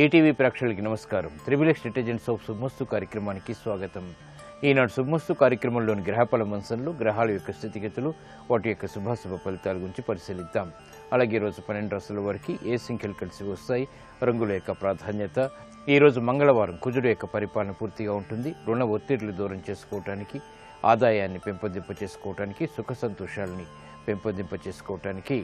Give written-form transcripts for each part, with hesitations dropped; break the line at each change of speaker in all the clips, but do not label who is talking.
ETV ప్రేక్షకులకి నమస్కారం. Triplex detergents of శుభమస్తు కార్యక్రమానికి స్వాగతం. ఈనాడు శుభమస్తు కార్యక్రమంలోని గ్రహఫల మంచంలో గ్రహాల యొక్క స్థితిగతులు, వాటి యొక్క శుభాశుభ ఫలితాల గురించి పరిశీలిద్దాం. అలాగే ఈరోజు 12 రాశుల వారికి ఏ సంఖ్యలు కలిసి వస్తాయి, రంగుల యొక్క ప్రాధాన్యత. ఈరోజు మంగళవారం కుజుడు యొక్క పరిపాలన పూర్తిగా ఉంటుంది. రుణ ఒత్తిడులు దూరం చేసుకోవటానికి, ఆదాయాన్ని పెంపొందింప చేసుకోవటానికి, సుఖ సంతోషాలని పెంపొందింప చేసుకోవటానికి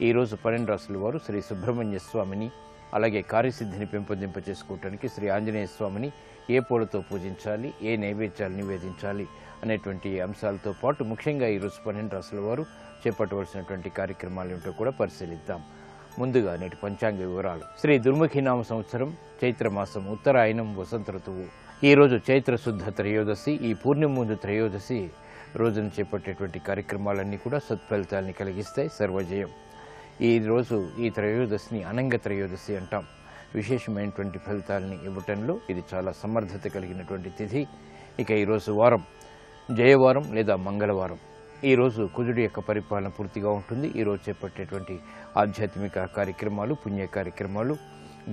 ఈరోజు 12 రాశుల వారు శ్రీ సుబ్రహ్మణ్య స్వామిని, అలాగే కార్యసిద్ధిని పెంపొందింప చేసుకోవటానికి శ్రీ ఆంజనేయ స్వామిని ఏ పూలతో పూజించాలి, ఏ నైవేద్యాలు నివేదించాలి అనేటువంటి అంశాలతో పాటు ముఖ్యంగా ఈరోజు 12 రాశుల వారు చేపట్టవలసినటువంటి కార్యక్రమాలు ఏమిటో కూడా పరిశీలిద్దాం. ముందుగా నేటి పంచాంగ వివరాలు. శ్రీ దుర్ముఖినామ సంవత్సరం చైత్రమాసం ఉత్తరాయణం వసంత ఋతువు. ఈరోజు చైత్ర శుద్ధ త్రయోదశి. ఈ పూర్ణిమ ముందు త్రయోదశి రోజున చేపట్టేటువంటి కార్యక్రమాలన్నీ కూడా సత్ఫలితాలని కలిగిస్తాయి, సర్వజయం. ఈరోజు ఈ త్రయోదశిని అనంగ త్రయోదశి అంటాం. విశేషమైనటువంటి ఫలితాలని ఇవ్వటంలో ఇది చాలా సమర్థత కలిగినటువంటి తిథి. ఇక ఈరోజు వారం జయవారం లేదా మంగళవారం. ఈరోజు కుజుడి యొక్క పరిపాలన పూర్తిగా ఉంటుంది. ఈరోజు చేపట్టేటువంటి ఆధ్యాత్మిక కార్యక్రమాలు, పుణ్య కార్యక్రమాలు,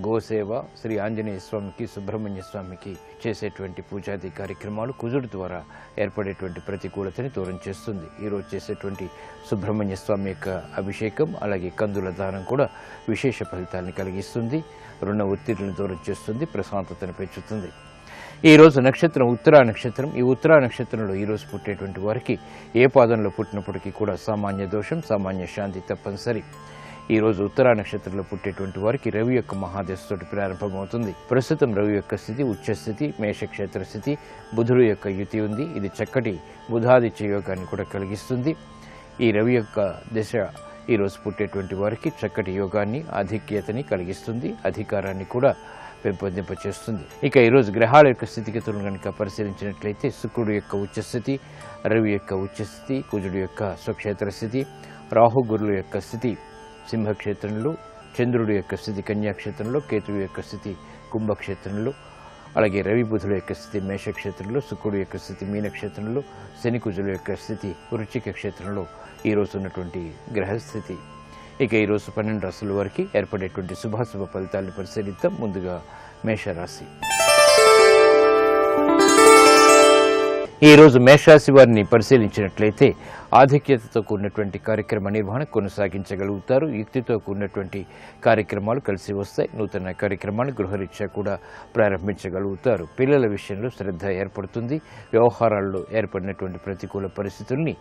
గోసేవ, శ్రీ ఆంజనేయ స్వామికి, సుబ్రహ్మణ్య స్వామికి చేసేటువంటి పూజాది కార్యక్రమాలు కుజుడి ద్వారా ఏర్పడేటువంటి ప్రతికూలతని దూరం చేస్తుంది. ఈరోజు చేసేటువంటి సుబ్రహ్మణ్య స్వామి యొక్క అభిషేకం, అలాగే కందుల దానం కూడా విశేష ఫలితాలను కలిగిస్తుంది. రుణ ఒత్తిడిని దూరం చేస్తుంది, ప్రశాంతతను పెంచుతుంది. ఈరోజు నక్షత్రం ఉత్తరా నక్షత్రం. ఈ ఉత్తరా నక్షత్రంలో ఈరోజు పుట్టేటువంటి వారికి ఏ పాదంలో పుట్టినప్పటికీ కూడా సామాన్య దోషం, సామాన్య శాంతి తప్పనిసరి. ఈరోజు ఉత్తరా నక్షత్రంలో పుట్టేటువంటి వారికి రవి యొక్క మహాదశతోటి ప్రారంభమవుతుంది. ప్రస్తుతం రవి యొక్క స్థితి ఉచ్చస్థితి, మేషక్షేత్ర స్థితి, బుధుడు యొక్క యుతి ఉంది. ఇది చక్కటి బుధాదిత్య యోగాన్ని కూడా కలిగిస్తుంది. ఈ రవి యొక్క దశ ఈరోజు పుట్టేటువంటి వారికి చక్కటి యోగాన్ని, ఆధిక్యతని కలిగిస్తుంది, అధికారాన్ని కూడా పెంపొందింపచేస్తుంది. ఇక ఈరోజు గ్రహాల యొక్క స్థితిగతులను కనుక పరిశీలించినట్లయితే శుక్రుడు యొక్క ఉచ్చస్థితి, రవి యొక్క ఉచ్చస్థితి, కుజుడు యొక్క స్వక్షేత్ర స్థితి, రాహు గురుల యొక్క స్థితి సింహక్షేత్రంలో, చంద్రుడి యొక్క స్థితి కన్యాక్షేత్రంలో, కేతువు యొక్క స్థితి కుంభక్షేత్రంలో, అలాగే రవి బుధుల యొక్క స్థితి మేషక్షేత్రంలో, శుక్రుడు యొక్క స్థితి మీనక్షేత్రంలో, శని కుజుల యొక్క స్థితి వృశ్చిక క్షేత్రంలో ఈరోజు ఉన్నటువంటి గ్రహస్థితి. ఇక ఈరోజు 12 రాశుల వారికి ఏర్పడేటువంటి శుభాశుభ ఫలితాలను పరిశీలిద్దాం. ముందుగా మేషరాశి. ఈరోజు మేషరాశి వారిని పరిశీలించినట్లయితే ఆధిక్యతతో కూడినటువంటి కార్యక్రమ నిర్వహణ కొనసాగించగలుగుతారు. యుక్తితో కూడినటువంటి కార్యక్రమాలు కలిసి వస్తాయి. నూతన కార్యక్రమాలు గృహరీత్యా కూడా ప్రారంభించగలుగుతారు. పిల్లల విషయంలో శ్రద్ధ ఏర్పడుతుంది. వ్యవహారాల్లో ఏర్పడినటువంటి ప్రతికూల పరిస్థితుల్ని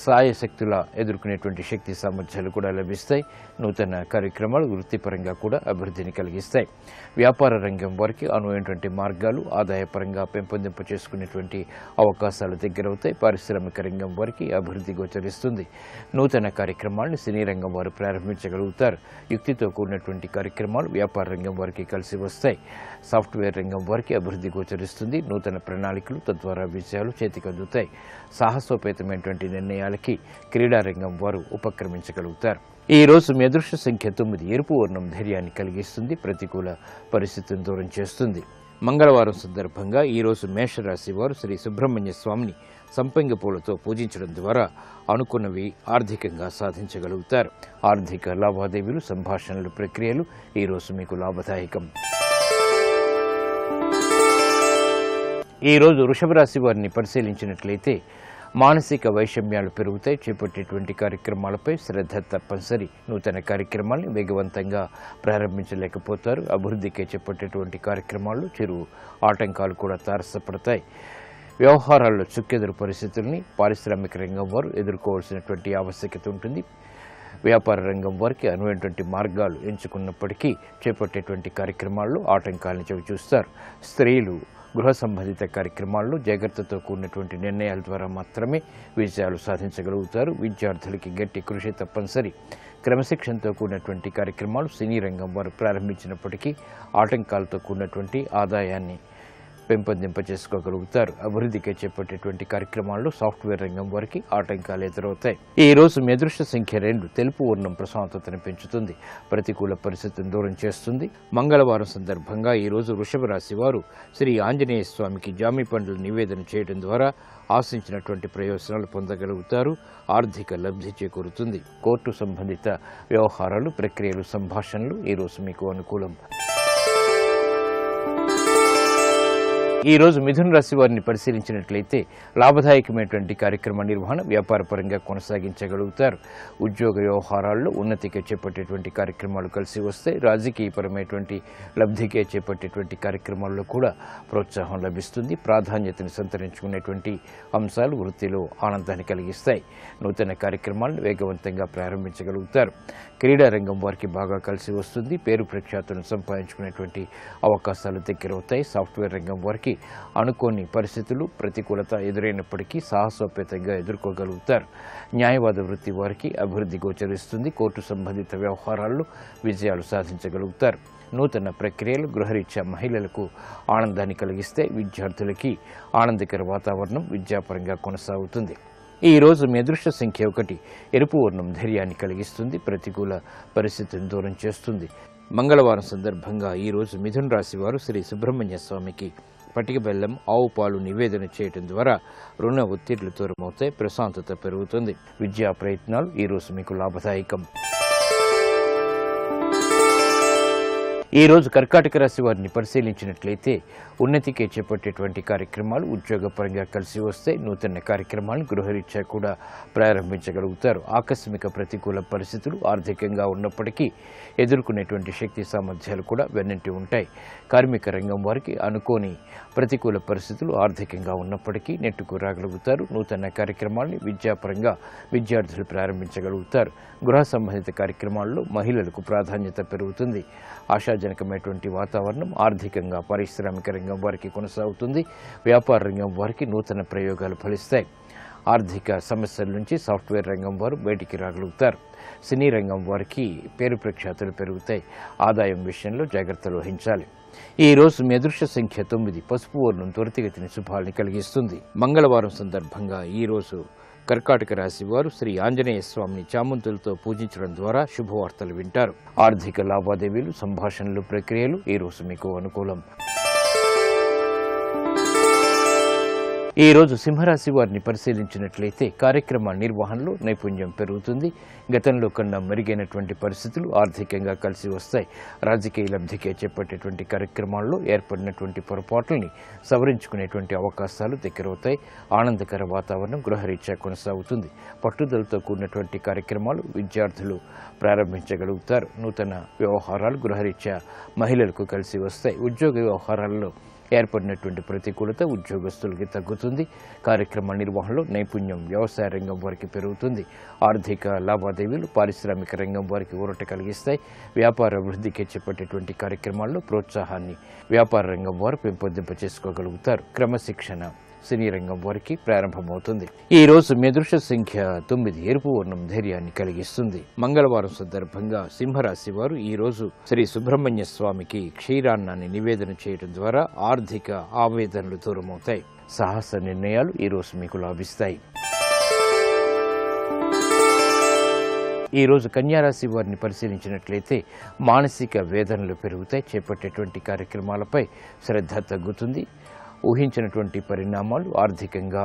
సాయశక్తులా ఎదుర్కొనేటువంటి శక్తి సామర్థ్యాలు కూడా లభిస్తాయి. నూతన కార్యక్రమాలు వృత్తిపరంగా కూడా అభివృద్ధిని కలిగిస్తాయి. వ్యాపార రంగం వారికి అనువైనటువంటి మార్గాలు, ఆదాయపరంగా పెంపొందింప చేసుకునేటువంటి అవకాశాలు దగ్గరవుతాయి. పారిశ్రామిక రంగం వారికి అభివృద్ధి గోచరిస్తుంది. నూతన కార్యక్రమాలను సినీ రంగం వారు ప్రారంభించగలుగుతారు. యుక్తితో కూడినటువంటి కార్యక్రమాలు వ్యాపార రంగం వారికి కలిసి వస్తాయి. సాఫ్ట్వేర్ రంగం వారికి అభివృద్ధి గోచరిస్తుంది. నూతన ప్రణాళికలు తద్వారా విజయాలు చేతికి అందుతాయి. సాహసోపేతమైనటువంటి నిర్ణయాలకి క్రీడారంగం వారు ఉపక్రమించగలుగుతారు. ఈ రోజు మీ అదృష్ట సంఖ్య 9. ఎరుపు వర్ణం ధైర్యాన్ని కలిగిస్తుంది, ప్రతికూల పరిస్థితిని దూరం చేస్తుంది. మంగళవారం సందర్భంగా ఈరోజు మేషరాశి వారు శ్రీ సుబ్రహ్మణ్య స్వామిని సంపంగి పూలతో పూజించడం ద్వారా అనుకున్నవి ఆర్థికంగా సాధించగలుగుతారు. ఆర్థిక లావాదేవీలు, సంభాషణలు, ప్రక్రియలు ఈరోజు మీకు లాభదాయకం. ఈరోజు వృషభ రాశి వారిని పరిశీలించినట్లయితే మానసిక వైషమ్యాలు పెరుగుతాయి. చేపట్టేటువంటి కార్యక్రమాలపై శ్రద్ధ తప్పనిసరి. నూతన కార్యక్రమాలను వేగవంతంగా ప్రారంభించలేకపోతారు. అభివృద్ధికి చేపట్టేటువంటి కార్యక్రమాల్లో చిరు ఆటంకాలు కూడా తారసపడతాయి. వ్యవహారాల్లో చుక్కెదురు పరిస్థితుల్ని పారిశ్రామిక రంగం వారు ఎదుర్కోవాల్సినటువంటి ఆవశ్యకత ఉంటుంది. వ్యాపార రంగం వారికి అనువైనటువంటి మార్గాలు ఎంచుకున్నప్పటికీ చేపట్టేటువంటి కార్యక్రమాల్లో ఆటంకాలను చవిచూస్తారు. స్త్రీలు గృహ సంబంధిత కార్యక్రమాల్లో జాగ్రత్తతో కూడినటువంటి నిర్ణయాల ద్వారా మాత్రమే విజయాలు సాధించగలుగుతారు. విద్యార్థులకి గట్టి కృషి తప్పనిసరి. క్రమశిక్షణతో కూడినటువంటి కార్యక్రమాలు సినీ రంగం వారు ప్రారంభించినప్పటికీ ఆటంకాలతో కూడినటువంటి ఆదాయాన్ని పెంపొందింప చేసుకోగలుగుతారు. అభివృద్ధికి చేపట్టేటువంటి కార్యక్రమాల్లో సాఫ్ట్వేర్ రంగం వారికి ఆటంకాలు ఎదురవుతాయి. ఈ రోజు మీ అదృష్ట సంఖ్య 2. తెలుపు వర్ణం ప్రశాంతతను పెంచుతుంది, ప్రతికూల పరిస్థితిని దూరం చేస్తుంది. మంగళవారం సందర్భంగా ఈ రోజు వృషభ రాశి వారు శ్రీ ఆంజనేయ స్వామికి జామి పండ్లు నివేదన చేయడం ద్వారా ఆశించినటువంటి ప్రయోజనాలు పొందగలుగుతారు. ఆర్థిక లబ్ధి చేకూరుతుంది. కోర్టు సంబంధిత వ్యవహారాలు, ప్రక్రియలు, సంభాషణలు ఈరోజు మీకు అనుకూలం. ఈ రోజు మిథున రాశి వారిని పరిశీలించినట్లయితే లాభదాయకమైనటువంటి కార్యక్రమ నిర్వహణ వ్యాపారపరంగా కొనసాగించగలుగుతారు. ఉద్యోగ వ్యవహారాల్లో ఉన్నతికి చేపట్టేటువంటి కార్యక్రమాలు కలిసి వస్తాయి. రాజకీయపరమైనటువంటి లబ్ధికే చేపట్టేటువంటి కార్యక్రమాల్లో కూడా ప్రోత్సాహం లభిస్తుంది. ప్రాధాన్యతను సంతరించుకునేటువంటి అంశాలు వృత్తిలో ఆనందాన్ని కలిగిస్తాయి. నూతన కార్యక్రమాలను వేగవంతంగా ప్రారంభించగలుగుతారు. క్రీడా రంగం వారికి బాగా కలిసి వస్తుంది. పేరు ప్రఖ్యాతులను సంపాదించుకునేటువంటి అవకాశాలు దగ్గరవుతాయి. సాఫ్ట్వేర్ రంగం వారికి అనుకోని పరిస్థితులు ప్రతికూలత ఎదురైనప్పటికీ సాహసోపేతంగా ఎదుర్కోగలుగుతారు. న్యాయవాద వృత్తి వారికి అభివృద్ధి గోచరిస్తుంది. కోర్టు సంబంధిత వ్యవహారాల్లో విజయాలు సాధించగలుగుతారు. నూతన ప్రక్రియలు గృహరీత్యా మహిళలకు ఆనందాన్ని కలిగిస్తే విద్యార్థులకి ఆనందకర వాతావరణం విద్యాపరంగా కొనసాగుతుంది. ఈ రోజు మీ అదృష్ట సంఖ్య 1. ఎరుపు వర్ణం ధైర్యాన్ని కలిగిస్తుంది. ప్రతికూల పరిస్థితిని దూరం చేస్తుంది. మంగళవారం సందర్భంగా ఈ రోజు మిథున రాశి వారు శ్రీ సుబ్రహ్మణ్య స్వామికి పటిక బెల్లం, ఆవు పాలు నివేదన చేయడం ద్వారా రుణ ఒత్తిళ్లు దూరమవుతాయి. ప్రశాంతత పెరుగుతుంది. విద్యా ప్రయత్నాలు ఈ రోజు మీకు లాభదాయకం. ఈ రోజు కర్కాటక రాశి వారిని పరిశీలించినట్లయితే ఉన్నతికే చేపట్టేటువంటి కార్యక్రమాలు ఉద్యోగపరంగా కలిసి వస్తాయి. నూతన కార్యక్రమాలను గృహరీత్యా కూడా ప్రారంభించగలుగుతారు. ఆకస్మిక ప్రతికూల పరిస్థితులు ఆర్థికంగా ఉన్నప్పటికీ ఎదుర్కొనేటువంటి శక్తి సామర్థ్యాలు కూడా వెన్నంటి ఉంటాయి. కార్మిక రంగం వారికి అనుకోని ప్రతికూల పరిస్థితులు ఆర్థికంగా ఉన్నప్పటికీ నెట్టుకు రాగలుగుతారు. నూతన కార్యక్రమాలను విద్యాపరంగా విద్యార్థులు ప్రారంభించగలుగుతారు. గృహ సంబంధిత కార్యక్రమాల్లో మహిళలకు ప్రాధాన్యత పెరుగుతుంది. ఆశాజనకమైనటువంటి వాతావరణం ఆర్థికంగా పారిశ్రామిక రంగం వారికి కొనసాగుతుంది. వ్యాపార రంగం వారికి నూతన ప్రయోగాలు ఫలిస్తాయి. ఆర్థిక సమస్యల నుంచి సాఫ్ట్వేర్ రంగం వారు బయటికి రాగలుగుతారు. సినీ రంగం వారికి పేరు ప్రఖ్యాతులు పెరుగుతాయి. ఆదాయం విషయంలో జాగ్రత్తలు వహించాలి. ఈ రోజు మీ అదృష్ట సంఖ్య 9. పసుపు వర్ణం త్వరితగతిని శుభాల్ని కలిగిస్తుంది. మంగళవారం సందర్భంగా ఈ రోజు కర్కాటక రాశి వారు శ్రీ ఆంజనేయ స్వామిని చామంతులతో పూజించడం ద్వారా శుభవార్తలు వింటారు. ఆర్థిక లావాదేవీలు, సంభాషణలు, ప్రక్రియలు ఈ రోజు మీకు అనుకూలం. ఈ రోజు సింహరాశి వారిని పరిశీలించినట్లయితే కార్యక్రమ నిర్వహణలో నైపుణ్యం పెరుగుతుంది. గతంలో కన్నా మెరుగైనటువంటి పరిస్థితులు ఆర్థికంగా కలిసి వస్తాయి. రాజకీయ లబ్ధికే చేపట్టేటువంటి కార్యక్రమాల్లో ఏర్పడినటువంటి పొరపాట్లని సవరించుకునేటువంటి అవకాశాలు దగ్గరవుతాయి. ఆనందకర వాతావరణం గృహరీత్యా కొనసాగుతుంది. పట్టుదలతో కూడినటువంటి కార్యక్రమాలు విద్యార్థులు ప్రారంభించగలుగుతారు. నూతన వ్యవహారాలు గృహరీత్యా మహిళలకు కలిసి వస్తాయి. ఉద్యోగ వ్యవహారాల్లో ఏర్పడినటువంటి ప్రతికూలత ఉద్యోగస్తులకి తగ్గుతుంది. కార్యక్రమ నిర్వహణలో నైపుణ్యం వ్యవసాయ రంగం వారికి పెరుగుతుంది. ఆర్థిక లావాదేవీలు పారిశ్రామిక రంగం వారికి ఊరట కలిగిస్తాయి. వ్యాపార అభివృద్ధికి చేపట్టేటువంటి కార్యక్రమాల్లో ప్రోత్సాహాన్ని వ్యాపార రంగం వారు పెంపొందింప చేసుకోగలుగుతారు. క్రమశిక్షణ సినీ రంగం వారికి ప్రారంభమవుతుంది. ఈ రోజు మీ అదృష్ట సంఖ్య 9. ఎరుపు వర్ణం ధైర్యాన్ని కలిగిస్తుంది. మంగళవారం సందర్భంగా సింహరాశి వారు ఈ రోజు శ్రీ సుబ్రహ్మణ్య స్వామికి క్షీరాన్నాన్ని నివేదన చేయడం ద్వారా ఆర్థిక ఆవేదనలు దూరమవుతాయి. సాహస నిర్ణయాలు ఈ రోజు మీకు లాభిస్తాయి. ఈ రోజు కన్యారాశి వారిని పరిశీలించినట్లయితే మానసిక వేదనలు పెరుగుతాయి. చేపట్టేటువంటి కార్యక్రమాలపై శ్రద్ధ తగ్గుతుంది. ఊహించినటువంటి పరిణామాలు ఆర్థికంగా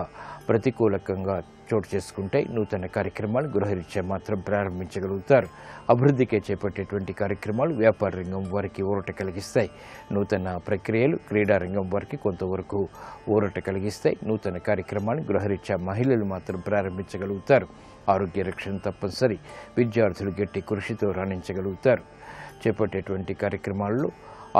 ప్రతికూలకంగా చోటు చేసుకుంటాయి. నూతన కార్యక్రమాలు గృహరీత్యా మాత్రం ప్రారంభించగలుగుతారు. అభివృద్ధికే చేపట్టేటువంటి కార్యక్రమాలు వ్యాపార రంగం వారికి ఊరట కలిగిస్తాయి. నూతన ప్రక్రియలు క్రీడా రంగం వారికి కొంతవరకు ఊరట కలిగిస్తాయి. నూతన కార్యక్రమాలు గృహరీత్యా మహిళలు మాత్రం ప్రారంభించగలుగుతారు. ఆరోగ్య రక్షణ తప్పనిసరి. విద్యార్థులు గట్టి కృషితో రాణించగలుగుతారు. చేపట్టేటువంటి కార్యక్రమాల్లో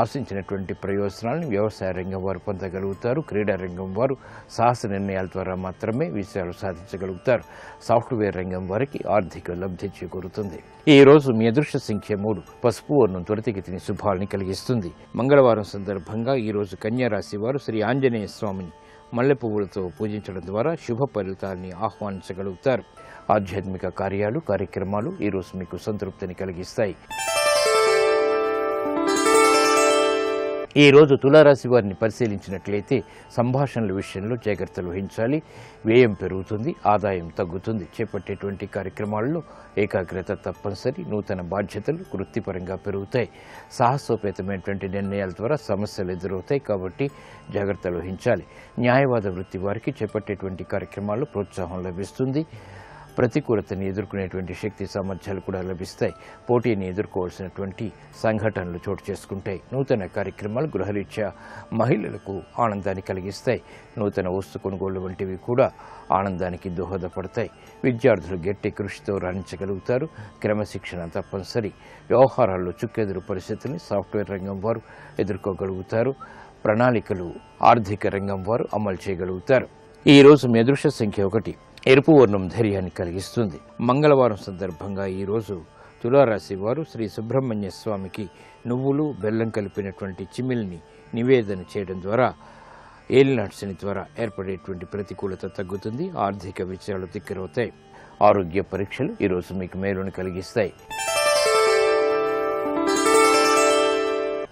ఆశించినటువంటి ప్రయోజనాలను వ్యవసాయ రంగం వారు పొందగలుగుతారు. క్రీడా రంగం వారు సాహస నిర్ణయాల ద్వారా మాత్రమే విజయాలు సాధించగలుగుతారు. సాఫ్ట్వేర్ రంగం వారికి ఆర్థిక లబ్ధి చేకూరుతుంది. ఈ రోజు మీ అదృష్ట సంఖ్య 3. పసుపు వర్ణం త్వరితగతిని శుభాల్ని కలిగిస్తుంది. మంగళవారం సందర్భంగా ఈ రోజు కన్యారాశి వారు శ్రీ ఆంజనేయ స్వామిని మల్లె పువ్వులతో పూజించడం ద్వారా శుభ ఫలితాన్ని ఆహ్వానించగలుగుతారు. ఆధ్యాత్మిక కార్యక్రమాలు ఈ రోజు మీకు సంతృప్తిని కలిగిస్తాయి. ఈ రోజు తులారాశి వారిని పరిశీలించినట్లయితే సంభాషణల విషయంలో జాగ్రత్తలు వహించాలి. వ్యయం పెరుగుతుంది, ఆదాయం తగ్గుతుంది. చేపట్టేటువంటి కార్యక్రమాల్లో ఏకాగ్రత తప్పనిసరి. నూతన బాధ్యతలు వృత్తిపరంగా పెరుగుతాయి. సాహసోపేతమైనటువంటి నిర్ణయాల ద్వారా సమస్యలు ఎదురవుతాయి కాబట్టి జాగ్రత్తలు వహించాలి. న్యాయవాద వృత్తి వారికి చేపట్టేటువంటి కార్యక్రమాల్లో ప్రోత్సాహం లభిస్తుంది. ప్రతికూలతని ఎదుర్కొనేటువంటి శక్తి సామర్థ్యాలు కూడా లభిస్తాయి. పోటీని ఎదుర్కోవాల్సినటువంటి సంఘటనలు చోటు చేసుకుంటాయి. నూతన కార్యక్రమాలు గృహరీత్యా మహిళలకు ఆనందాన్ని కలిగిస్తాయి. నూతన వస్తు కొనుగోళ్లు వంటివి కూడా ఆనందానికి దోహదపడతాయి. విద్యార్థులు గట్టి కృషితో రాణించగలుగుతారు. క్రమశిక్షణ తప్పనిసరి. వ్యవహారాల్లో చుక్కెదురు పరిస్థితుల్ని సాఫ్ట్వేర్ రంగం వారు ఎదుర్కోగలుగుతారు. ప్రణాళికలు ఆర్థిక రంగం వారు అమలు చేయగలుగుతారు. ఈ రోజు మీ అదృష్ట సంఖ్య 1. ఎరుపు వర్ణం ధైర్యాన్ని కలిగిస్తుంది. మంగళవారం సందర్భంగా ఈరోజు తులారాశి వారు శ్రీ సుబ్రహ్మణ్య స్వామికి నువ్వులు బెల్లం కలిపినటువంటి చిమిల్ని నివేదన చేయడం ద్వారా ఏలినాటి శని ద్వారా ఏర్పడేటువంటి ప్రతికూలత తగ్గుతుంది. ఆర్థిక విషయాలు తిక్కరవుతాయి. ఆరోగ్య పరీక్షలు ఈరోజు మీకు మేలును కలిగిస్తాయి.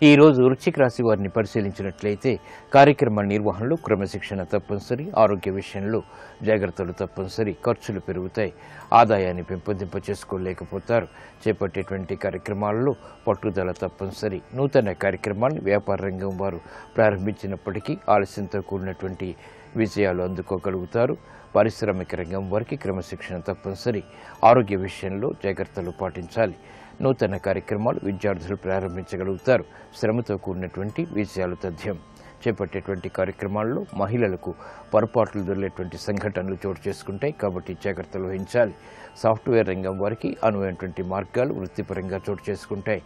ఈ రోజు వృశ్చిక రాశి వారిని పరిశీలించినట్లయితే కార్యక్రమ నిర్వహణలో క్రమశిక్షణ తప్పనిసరి. ఆరోగ్య విషయంలో జాగ్రత్తలు తప్పనిసరి. ఖర్చులు పెరుగుతాయి. ఆదాయాన్ని పెంపొందింప చేసుకోలేకపోతారు. చేపట్టేటువంటి కార్యక్రమాలలో పట్టుదల తప్పనిసరి. నూతన కార్యక్రమాన్ని వ్యాపార రంగం వారు ప్రారంభించినప్పటికీ ఆలస్యంతో కూడినటువంటి విజయాలు అందుకోగలుగుతారు. పారిశ్రామిక రంగం వారికి క్రమశిక్షణ తప్పనిసరి. ఆరోగ్య విషయంలో జాగ్రత్తలు పాటించాలి. నూతన కార్యక్రమాలు విద్యార్థులు ప్రారంభించగలుగుతారు. శ్రమతో కూడినటువంటి విజయాలు తథ్యం. చేపట్టేటువంటి కార్యక్రమాల్లో మహిళలకు పొరపాట్లు దొరికేటువంటి సంఘటనలు చోటు చేసుకుంటాయి. కాబట్టి జాగ్రత్తలు వహించాలి. సాఫ్ట్వేర్ రంగం వారికి అనువైనటువంటి మార్గాలు వృత్తిపరంగా చోటు చేసుకుంటాయి.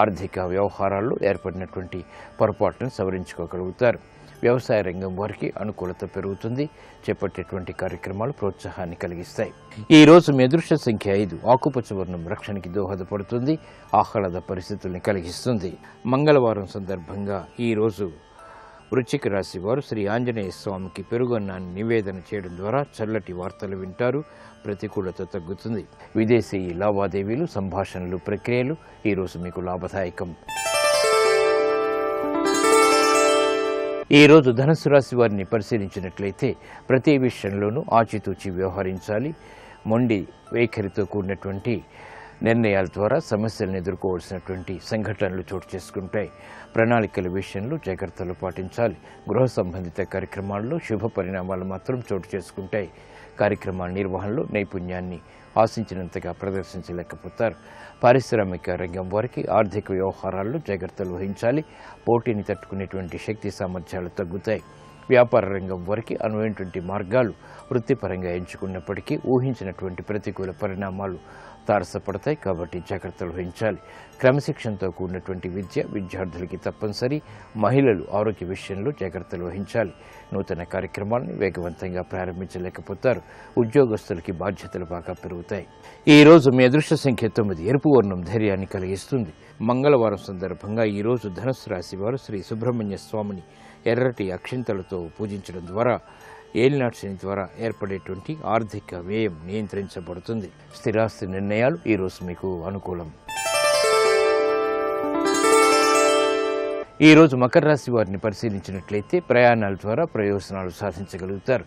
ఆర్థిక వ్యవహారాల్లో ఏర్పడినటువంటి పొరపాట్లను సవరించుకోగలుగుతారు. వ్యవసాయ రంగం వారికి అనుకూలత పెరుగుతుంది. చేపట్టేటువంటి కార్యక్రమాలు ప్రోత్సాహాన్ని కలిగిస్తాయి. ఈ రోజు మీ అదృష్ట సంఖ్య 5. ఆకుపచ్చ వర్ణం రక్షణకి దోహదపడుతుంది. ఆహ్లాద పరిస్థితుల్ని కలిగిస్తుంది. మంగళవారం సందర్భంగా ఈరోజు వృశ్చిక రాశి వారు శ్రీ ఆంజనేయ స్వామికి పెరుగన్నాన్ని నివేదన చేయడం ద్వారా చల్లటి వార్తలు వింటారు. ప్రతికూలత తగ్గుతుంది. విదేశీ లావాదేవీలు, సంభాషణలు, ప్రక్రియలు ఈరోజు మీకు లాభదాయకం. ఈ రోజు ధనుస్సు రాశి వారిని పరిశీలించినట్లయితే ప్రతి విషయంలోనూ ఆచితూచి వ్యవహరించాలి. మొండి వైఖరితో కూడినటువంటి నిర్ణయాల ద్వారా సమస్యలను ఎదుర్కోవాల్సినటువంటి సంఘటనలు చోటు చేసుకుంటాయి. ప్రణాళికల విషయంలో జాగ్రత్తలు పాటించాలి. గృహ సంబంధిత కార్యక్రమాల్లో శుభ పరిణామాలు మాత్రం చోటు చేసుకుంటాయి. కార్యక్రమాల నిర్వహణలో నైపుణ్యాన్ని ఆశించినంతగా ప్రదర్శించలేకపోతారు. పారిశ్రామిక రంగం వారికి ఆర్థిక వ్యవహారాల్లో జాగ్రత్తలు వహించాలి. పోటీని తట్టుకునేటువంటి శక్తి సామర్థ్యాలు తగ్గుతాయి. వ్యాపార రంగం వారికి అనువైనటువంటి మార్గాలు వృత్తిపరంగా ఎంచుకున్నప్పటికీ ఊహించినటువంటి ప్రతికూల పరిణామాలు తారసపడతాయి. కాబట్టి జాగ్రత్తలు వహించాలి. క్రమశిక్షణతో కూడినటువంటి విద్య విద్యార్థులకి తప్పనిసరి. మహిళలు ఆరోగ్య విషయంలో జాగ్రత్తలు వహించాలి. నూతన కార్యక్రమాలను వేగవంతంగా ప్రారంభించలేకపోతారు. ఉద్యోగస్తులకి బాధ్యతలు బాగా పెరుగుతాయి. ఈ రోజు మీ అదృష్ట సంఖ్య 9. ఎరుపు వర్ణం ధైర్యాన్ని కలిగిస్తుంది. మంగళవారం సందర్భంగా ఈరోజు ధనుస్సు రాశి వారు శ్రీ సుబ్రహ్మణ్య స్వామిని ఎర్రటి అక్షింతలతో పూజించడం ద్వారా ఏలినాటి శని ద్వారా ఏర్పడేటువంటి ఆర్థిక వ్యయం నియంత్రించబడుతుంది. స్థిరాస్తి నిర్ణయాలు ఈరోజు మీకు అనుకూలం. ఈ రోజు మకర రాశి వారిని పరిశీలించినట్లయితే ప్రయాణాల ద్వారా ప్రయోజనాలు సాధించగలుగుతారు.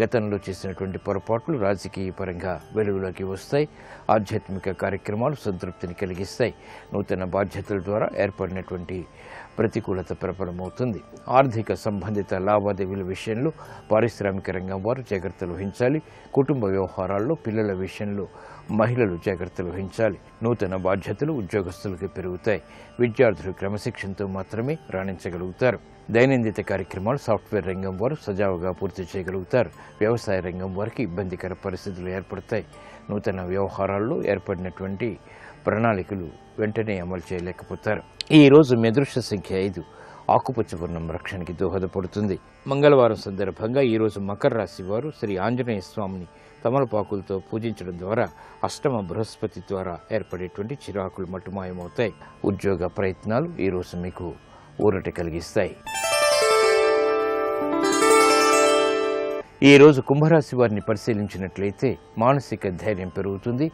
గతంలో చేసినటువంటి పొరపాట్లు రాజకీయ పరంగా వెలుగులోకి వస్తాయి. ఆధ్యాత్మిక కార్యక్రమాలు సంతృప్తిని కలిగిస్తాయి. నూతన బాధ్యతల ద్వారా ఏర్పడినటువంటి ప్రతికూలత ప్రబలమవుతుంది. ఆర్థిక సంబంధిత లావాదేవీల విషయంలో పారిశ్రామిక రంగం వారు జాగ్రత్తలు వహించాలి. కుటుంబ వ్యవహారాల్లో పిల్లల విషయంలో మహిళలు జాగ్రత్తలు వహించాలి. నూతన బాధ్యతలు ఉద్యోగస్తులకు పెరుగుతాయి. విద్యార్థులు క్రమశిక్షణతో మాత్రమే రాణించగలుగుతారు. దైనందిన కార్యక్రమాలు సాఫ్ట్వేర్ రంగం వారు సజావుగా పూర్తి చేయగలుగుతారు. వ్యవసాయ రంగం వారికి ఇబ్బందికర పరిస్థితులు ఏర్పడతాయి. నూతన వ్యవహారాల్లో ఏర్పడినటువంటి ప్రణాళికలు వెంటనే అమలు చేయలేకపోతారు. ఈ రోజు మీ అదృష్ట సంఖ్య 5. ఆకుపచ్చ వర్ణం రక్షణకి దోహదపడుతుంది. మంగళవారం సందర్భంగా ఈరోజు మకర రాశి వారు శ్రీ ఆంజనేయ స్వామిని తమలపాకులతో పూజించడం ద్వారా అష్టమ బృహస్పతి ద్వారా ఏర్పడేటువంటి చిరాకులు మట్టుమాయమవుతాయి. ఉద్యోగ ప్రయత్నాలు ఈరోజు మీకు ఊరట కలిగిస్తాయి. ఈ రోజు కుంభరాశి వారిని పరిశీలించినట్లయితే మానసిక ధైర్యం పెరుగుతుంది.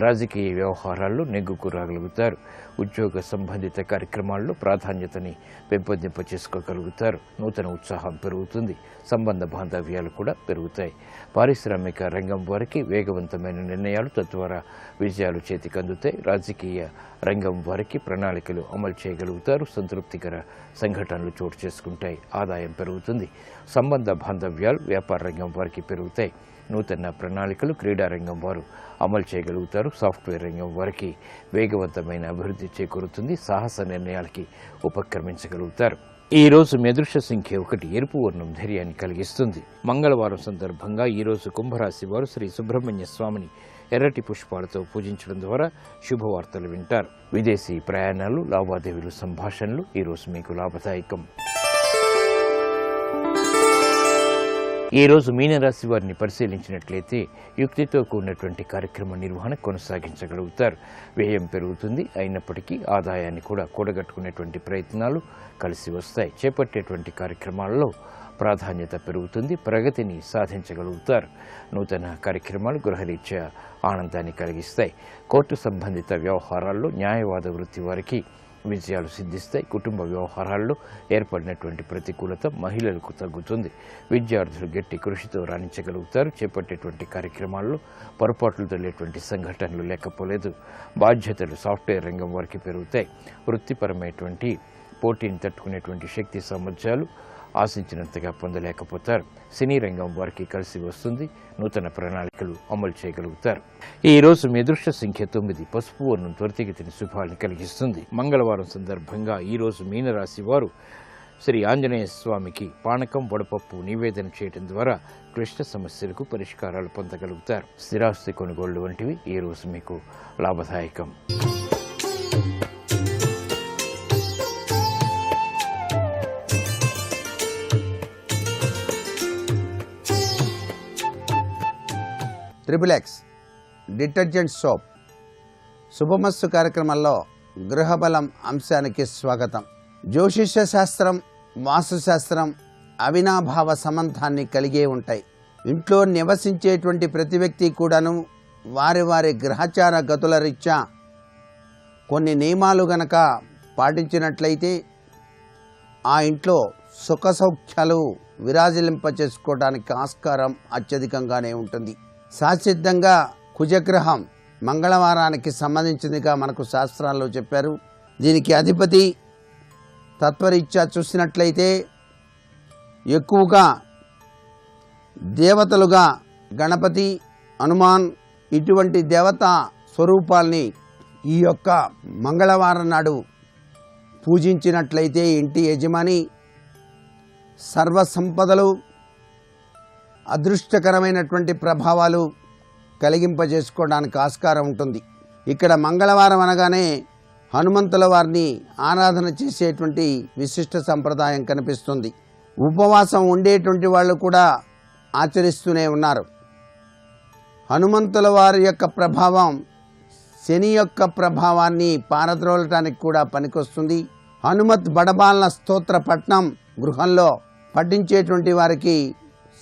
రాజకీయ వ్యవహారాల్లో నెగ్గుకు రాగలుగుతారు. ఉద్యోగ సంబంధిత కార్యక్రమాల్లో ప్రాధాన్యతని పెంపొందింప చేసుకోగలుగుతారు. నూతన ఉత్సాహం పెరుగుతుంది. సంబంధ బాంధవ్యాలు కూడా పెరుగుతాయి. పారిశ్రామిక రంగం వారికి వేగవంతమైన నిర్ణయాలు తద్వారా విజయాలు చేతికందుతాయి. రాజకీయ రంగం వారికి ప్రణాళికలు అమలు చేయగలుగుతారు. సంతృప్తికర సంఘటనలు చోటు చేసుకుంటాయి. ఆదాయం పెరుగుతుంది. సంబంధ బాంధవ్యాలు వ్యాపార రంగం వారికి పెరుగుతాయి. నూతన ప్రణాళికలు క్రీడారంగం వారు అమలు చేయగలుగుతారు. సాఫ్ట్వేర్ రంగం వారికి వేగవంతమైన అభివృద్ధి చేకూరుతుంది. సాహస నిర్ణయాలకి ఉపక్రమించగలుగుతారు. ఈ రోజు మీ అదృష్ట సంఖ్య 1. ఎరుపు వర్ణం ధైర్యాన్ని కలిగిస్తుంది. మంగళవారం సందర్భంగా ఈ రోజు కుంభరాశి వారు శ్రీ సుబ్రహ్మణ్య స్వామిని ఎర్రటి పుష్పాలతో పూజించడం ద్వారా శుభవార్తలు వింటారు. విదేశీ ప్రయాణాలు, లావాదేవీలు, సంభాషణలు ఈ రోజు మీకు లాభదాయకం. ఈ రోజు మీనరాశి వారిని పరిశీలించినట్లయితే యుక్తితో కూడినటువంటి కార్యక్రమ నిర్వహణ కొనసాగించగలుగుతారు. వ్యయం పెరుగుతుంది, అయినప్పటికీ ఆదాయాన్ని కూడా కూడగట్టుకునేటువంటి ప్రయత్నాలు కలిసి వస్తాయి. చేపట్టేటువంటి కార్యక్రమాల్లో ప్రాధాన్యత పెరుగుతుంది, ప్రగతిని సాధించగలుగుతారు. నూతన కార్యక్రమాలు గృహరీత్యా ఆనందాన్ని కలిగిస్తాయి. కోర్టు సంబంధిత వ్యవహారాల్లో న్యాయవాద వృత్తి వారికి విజయాలు సిద్ధిస్తాయి. కుటుంబ వ్యవహారాల్లో ఏర్పడినటువంటి ప్రతికూలత మహిళలకు తగ్గుతుంది. విద్యార్థులు గట్టి కృషితో రాణించగలుగుతారు. చేపట్టేటువంటి కార్యక్రమాల్లో పొరపాట్లు తెలియటువంటి సంఘటనలు లేకపోలేదు. బాధ్యతలు సాఫ్ట్వేర్ రంగం వారికి పెరుగుతాయి. వృత్తిపరమైనటువంటి పోటీని తట్టుకునేటువంటి శక్తి సామర్థ్యాలు ఆశించినంతగా పొందలేకపోతారు. సినీ రంగం వారికి కలిసి వస్తుంది. నూతన ప్రణాళికలు అమలు చేయగలుగుతారు. ఈ రోజు మీ అదృష్ట సంఖ్య 9. పసుపు వర్ణం త్వరితగతిని శుభాలను కలిగిస్తుంది. మంగళవారం సందర్భంగా ఈ రోజు మీనరాశి వారు శ్రీ ఆంజనేయ స్వామికి పానకం, వడపప్పు నివేదన చేయడం ద్వారా క్లిష్ట సమస్యలకు పరిష్కారాలు పొందగలుగుతారు. స్థిరాస్తి కొనుగోళ్లు వంటివి ఈ రోజు మీకు లాభదాయకం.
XXX డిటర్జెంట్ సోప్ శుభమస్తు కార్యక్రమంలో గృహబలం అంశానికి స్వాగతం. జ్యోతిష్య శాస్త్రం, వాస్తుశాస్త్రం అవినాభావ సంబంధాన్ని కలిగే ఉంటాయి. ఇంట్లో నివసించేటువంటి ప్రతి వ్యక్తి కూడాను వారి వారి గ్రహచార గతుల రీత్యా కొన్ని నియమాలు గనక పాటించినట్లయితే ఆ ఇంట్లో సుఖ సౌఖ్యాలు విరాజిలింప చేసుకోవడానికి ఆస్కారం అత్యధికంగానే ఉంటుంది. శాశ్వతంగా కుజగ్రహం మంగళవారానికి సంబంధించిందిగా మనకు శాస్త్రాల్లో చెప్పారు. దీనికి అధిపతి తత్వరీత్యా చూసినట్లయితే ఎక్కువగా దేవతలుగా గణపతి, హనుమాన్ ఇటువంటి దేవతా స్వరూపాల్ని ఈ యొక్క మంగళవారం నాడు పూజించినట్లయితే ఇంటి యజమాని సర్వసంపదలు, అదృష్టకరమైనటువంటి ప్రభావాలు కలిగింపజేసుకోవడానికి ఆస్కారం ఉంటుంది. ఇక్కడ మంగళవారం అనగానే హనుమంతుల వారిని ఆరాధన చేసేటువంటి విశిష్ట సంప్రదాయం కనిపిస్తుంది. ఉపవాసం ఉండేటువంటి వాళ్ళు కూడా ఆచరిస్తూనే ఉన్నారు. హనుమంతుల వారి యొక్క ప్రభావం శని యొక్క ప్రభావాన్ని పారద్రోలటానికి కూడా పనికొస్తుంది. హనుమత్ బడబాలన స్తోత్ర పఠనం గృహంలో పఠించేటువంటి వారికి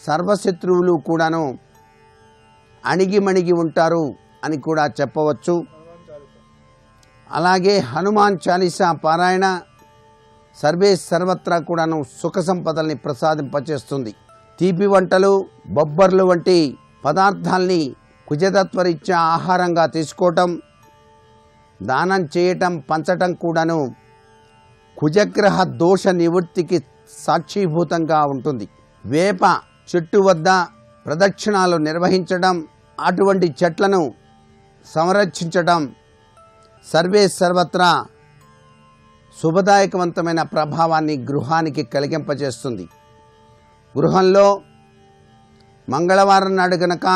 సర్వశత్రువులు కూడాను అణిగిమణిగి ఉంటారు అని కూడా చెప్పవచ్చు. అలాగే హనుమాన్ చాలీసా పారాయణ సర్వే సర్వత్రా కూడాను సుఖ సంపదల్ని ప్రసాదింపచేస్తుంది. తీపి వంటలు, బొబ్బర్లు వంటి పదార్థాల్ని కుజతత్వరీత్యా ఆహారంగా తీసుకోవటం, దానం చేయటం, పంచటం కూడాను కుజగ్రహ దోష నివృత్తికి సాక్షీభూతంగా ఉంటుంది. వేప చెట్టు వద్ద ప్రదక్షిణాలు నిర్వహించడం, అటువంటి చెట్లను సంరక్షించడం సర్వే సర్వత్రా శుభదాయకవంతమైన ప్రభావాన్ని గృహానికి కలిగింపజేస్తుంది. గృహంలో మంగళవారం నాడు గనక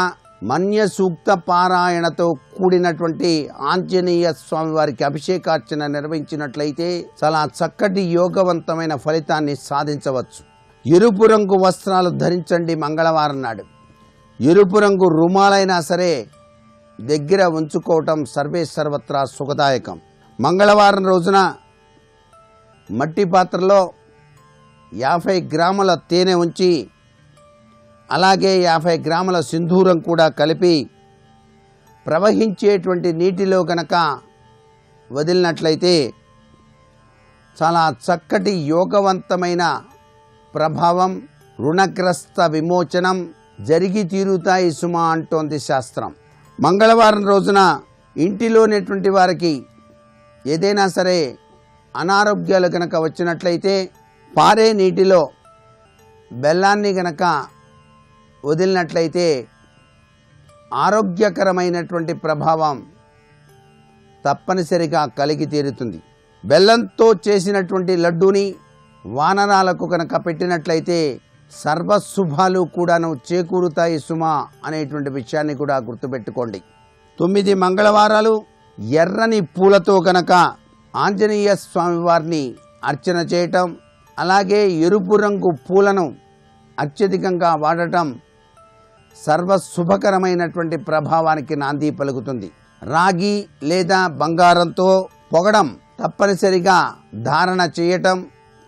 మన్య సూక్త పారాయణతో కూడినటువంటి ఆంజనేయ స్వామి వారికి అభిషేకార్చన నిర్వహించినట్లయితే చాలా చక్కటి యోగవంతమైన ఫలితాన్ని సాధించవచ్చు. ఎరుపు రంగు వస్త్రాలు ధరించండి. మంగళవారం నాడు ఎరుపు రంగు రుమాలైనా సరే దగ్గర ఉంచుకోవటం సర్వే సర్వత్రా సుఖదాయకం. మంగళవారం రోజున మట్టి పాత్రలో 50 గ్రాముల తేనె ఉంచి అలాగే 50 గ్రాముల సింధూరం కూడా కలిపి ప్రవహించేటువంటి నీటిలో గనక వదిలినట్లయితే చాలా చక్కటి యోగవంతమైన ప్రభావం, రుణగ్రస్త విమోచనం జరిగి తీరుతాయి సుమా అంటోంది శాస్త్రం. మంగళవారం రోజున ఇంటిలోనేటువంటి వారికి ఏదైనా సరే అనారోగ్యాలు గనక వచ్చినట్లయితే పారే నీటిలో బెల్లాన్ని గనక వదిలినట్లయితే ఆరోగ్యకరమైనటువంటి ప్రభావం తప్పనిసరిగా కలిగి తీరుతుంది. బెల్లంతో చేసినటువంటి లడ్డూని వానరాలకు కనుక పెట్టినట్లయితే సర్వశుభాలు కూడాను చేకూరుతాయి సుమా అనేటువంటి విషయాన్ని కూడా గుర్తుపెట్టుకోండి. 9 మంగళవారాలు ఎర్రని పూలతో కనుక ఆంజనేయ స్వామి వారిని అర్చన చేయటం, అలాగే ఎరుపు రంగు పూలను అత్యధికంగా వాడటం సర్వశుభకరమైనటువంటి ప్రభావానికి నాంది పలుకుతుంది. రాగి లేదా బంగారంతో పొగడం తప్పనిసరిగా ధారణ చేయటం,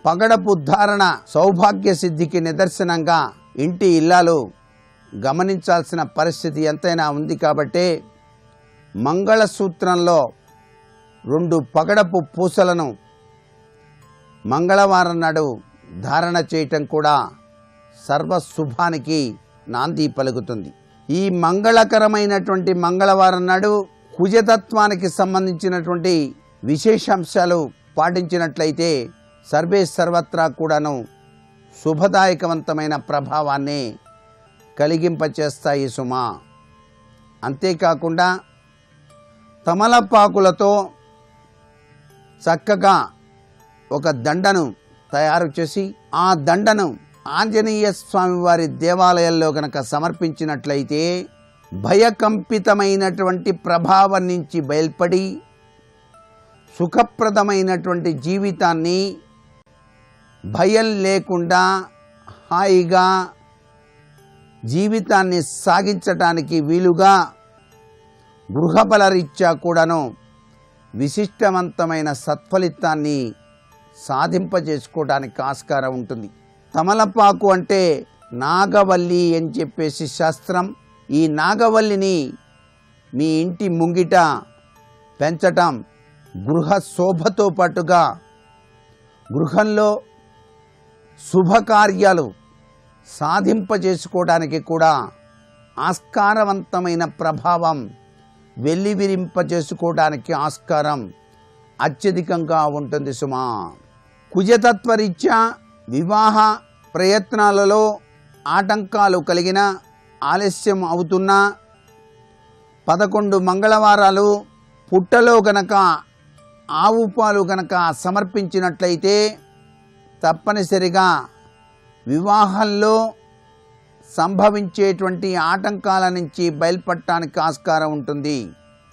పగడపు ధారణ సౌభాగ్య సిద్ధికి నిదర్శనంగా ఇంటి ఇల్లాలు గమనించాల్సిన పరిస్థితి ఎంతైనా ఉంది. కాబట్టి మంగళసూత్రంలో 2 పగడపు పూసలను మంగళవారం నాడు ధారణ చేయటం కూడా సర్వశుభానికి నాంది పలుకుతుంది. ఈ మంగళకరమైనటువంటి మంగళవారం నాడు కుజతత్వానికి సంబంధించినటువంటి విశేషాంశాలు పాటించినట్లయితే సర్వే సర్వత్రా కూడాను శుభదాయకవంతమైన ప్రభావాన్ని కలిగింపచేస్తాయి సుమా. అంతేకాకుండా తమలపాకులతో చక్కగా ఒక దండను తయారు చేసి ఆ దండను ఆంజనేయ స్వామి వారి దేవాలయంలో కనుక సమర్పించినట్లయితే భయకంపితమైనటువంటి ప్రభావం నుంచి బయల్పడి సుఖప్రదమైనటువంటి జీవితాన్ని భయం లేకుండా హాయిగా జీవితాన్ని సాగించటానికి వీలుగా గృహబలరీత్యా కూడాను విశిష్టవంతమైన సత్ఫలితాన్ని సాధింపజేసుకోవడానికి ఆస్కారం ఉంటుంది. తమలపాకు అంటే నాగవల్లి అని చెప్పేసి శాస్త్రం. ఈ నాగవల్లిని మీ ఇంటి ముంగిట పెంచటం గృహ శోభతో పాటుగా గృహంలో శుభకార్యాలు సాధింపజేసుకోవడానికి కూడా ఆస్కారవంతమైన ప్రభావం వెల్లివిరింపజేసుకోవడానికి ఆస్కారం అత్యధికంగా ఉంటుంది సుమా. కుజతత్వరీత్యా వివాహ ప్రయత్నాలలో ఆటంకాలు కలిగిన ఆలస్యం అవుతున్న 11 మంగళవారాలు పుట్టలో గనక ఆవు పాలు గనక సమర్పించినట్లయితే తప్పనిసరిగా వివాహంలో సంభవించేటువంటి ఆటంకాల నుంచి బయల్పడటానికి ఆస్కారం ఉంటుంది.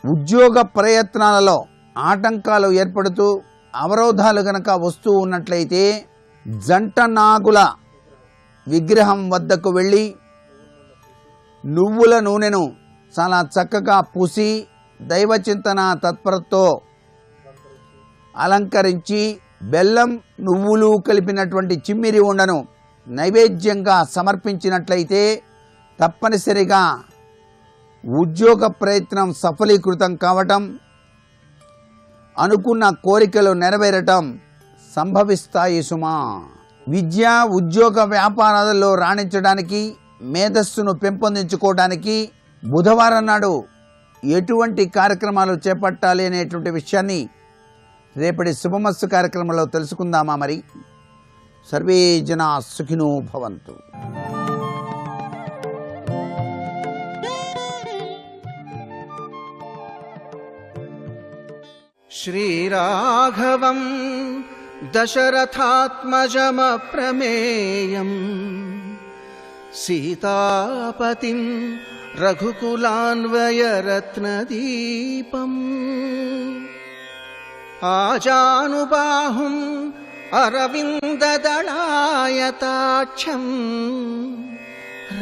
ఉద్యోగ ప్రయత్నాలలో ఆటంకాలు ఏర్పడుతూ అవరోధాలు గనక వస్తూ ఉన్నట్లయితే జంట నాగుల విగ్రహం వద్దకు వెళ్ళి నువ్వుల నూనెను చాలా చక్కగా పూసి దైవచింతన తత్పరతో అలంకరించి బెల్లం నువ్వులు కలిపినటువంటి చిమ్మిరి ఉండను నైవేద్యంగా సమర్పించినట్లయితే తప్పనిసరిగా ఉద్యోగ ప్రయత్నం సఫలీకృతం కావటం, అనుకున్న కోరికలు నెరవేరటం సంభవిస్తాయి సుమా. విద్య ఉద్యోగ వ్యాపారాలలో రాణించడానికి, మేధస్సును పెంపొందించుకోవడానికి బుధవారం నాడు ఎటువంటి కార్యక్రమాలు చేపట్టాలి అనేటువంటి విషయాన్ని రేపటి శుభమస్తు కార్యక్రమంలో తెలుసుకుందామా మరి. సర్వే జనా సుఖినో భవంతు.
శ్రీరాఘవం దశరథాత్మజమప్రమేయం సీతాపతిం రఘుకులాన్వయరత్నదీపం ఆజానుబాహుం అరవిందదళాయతాక్షం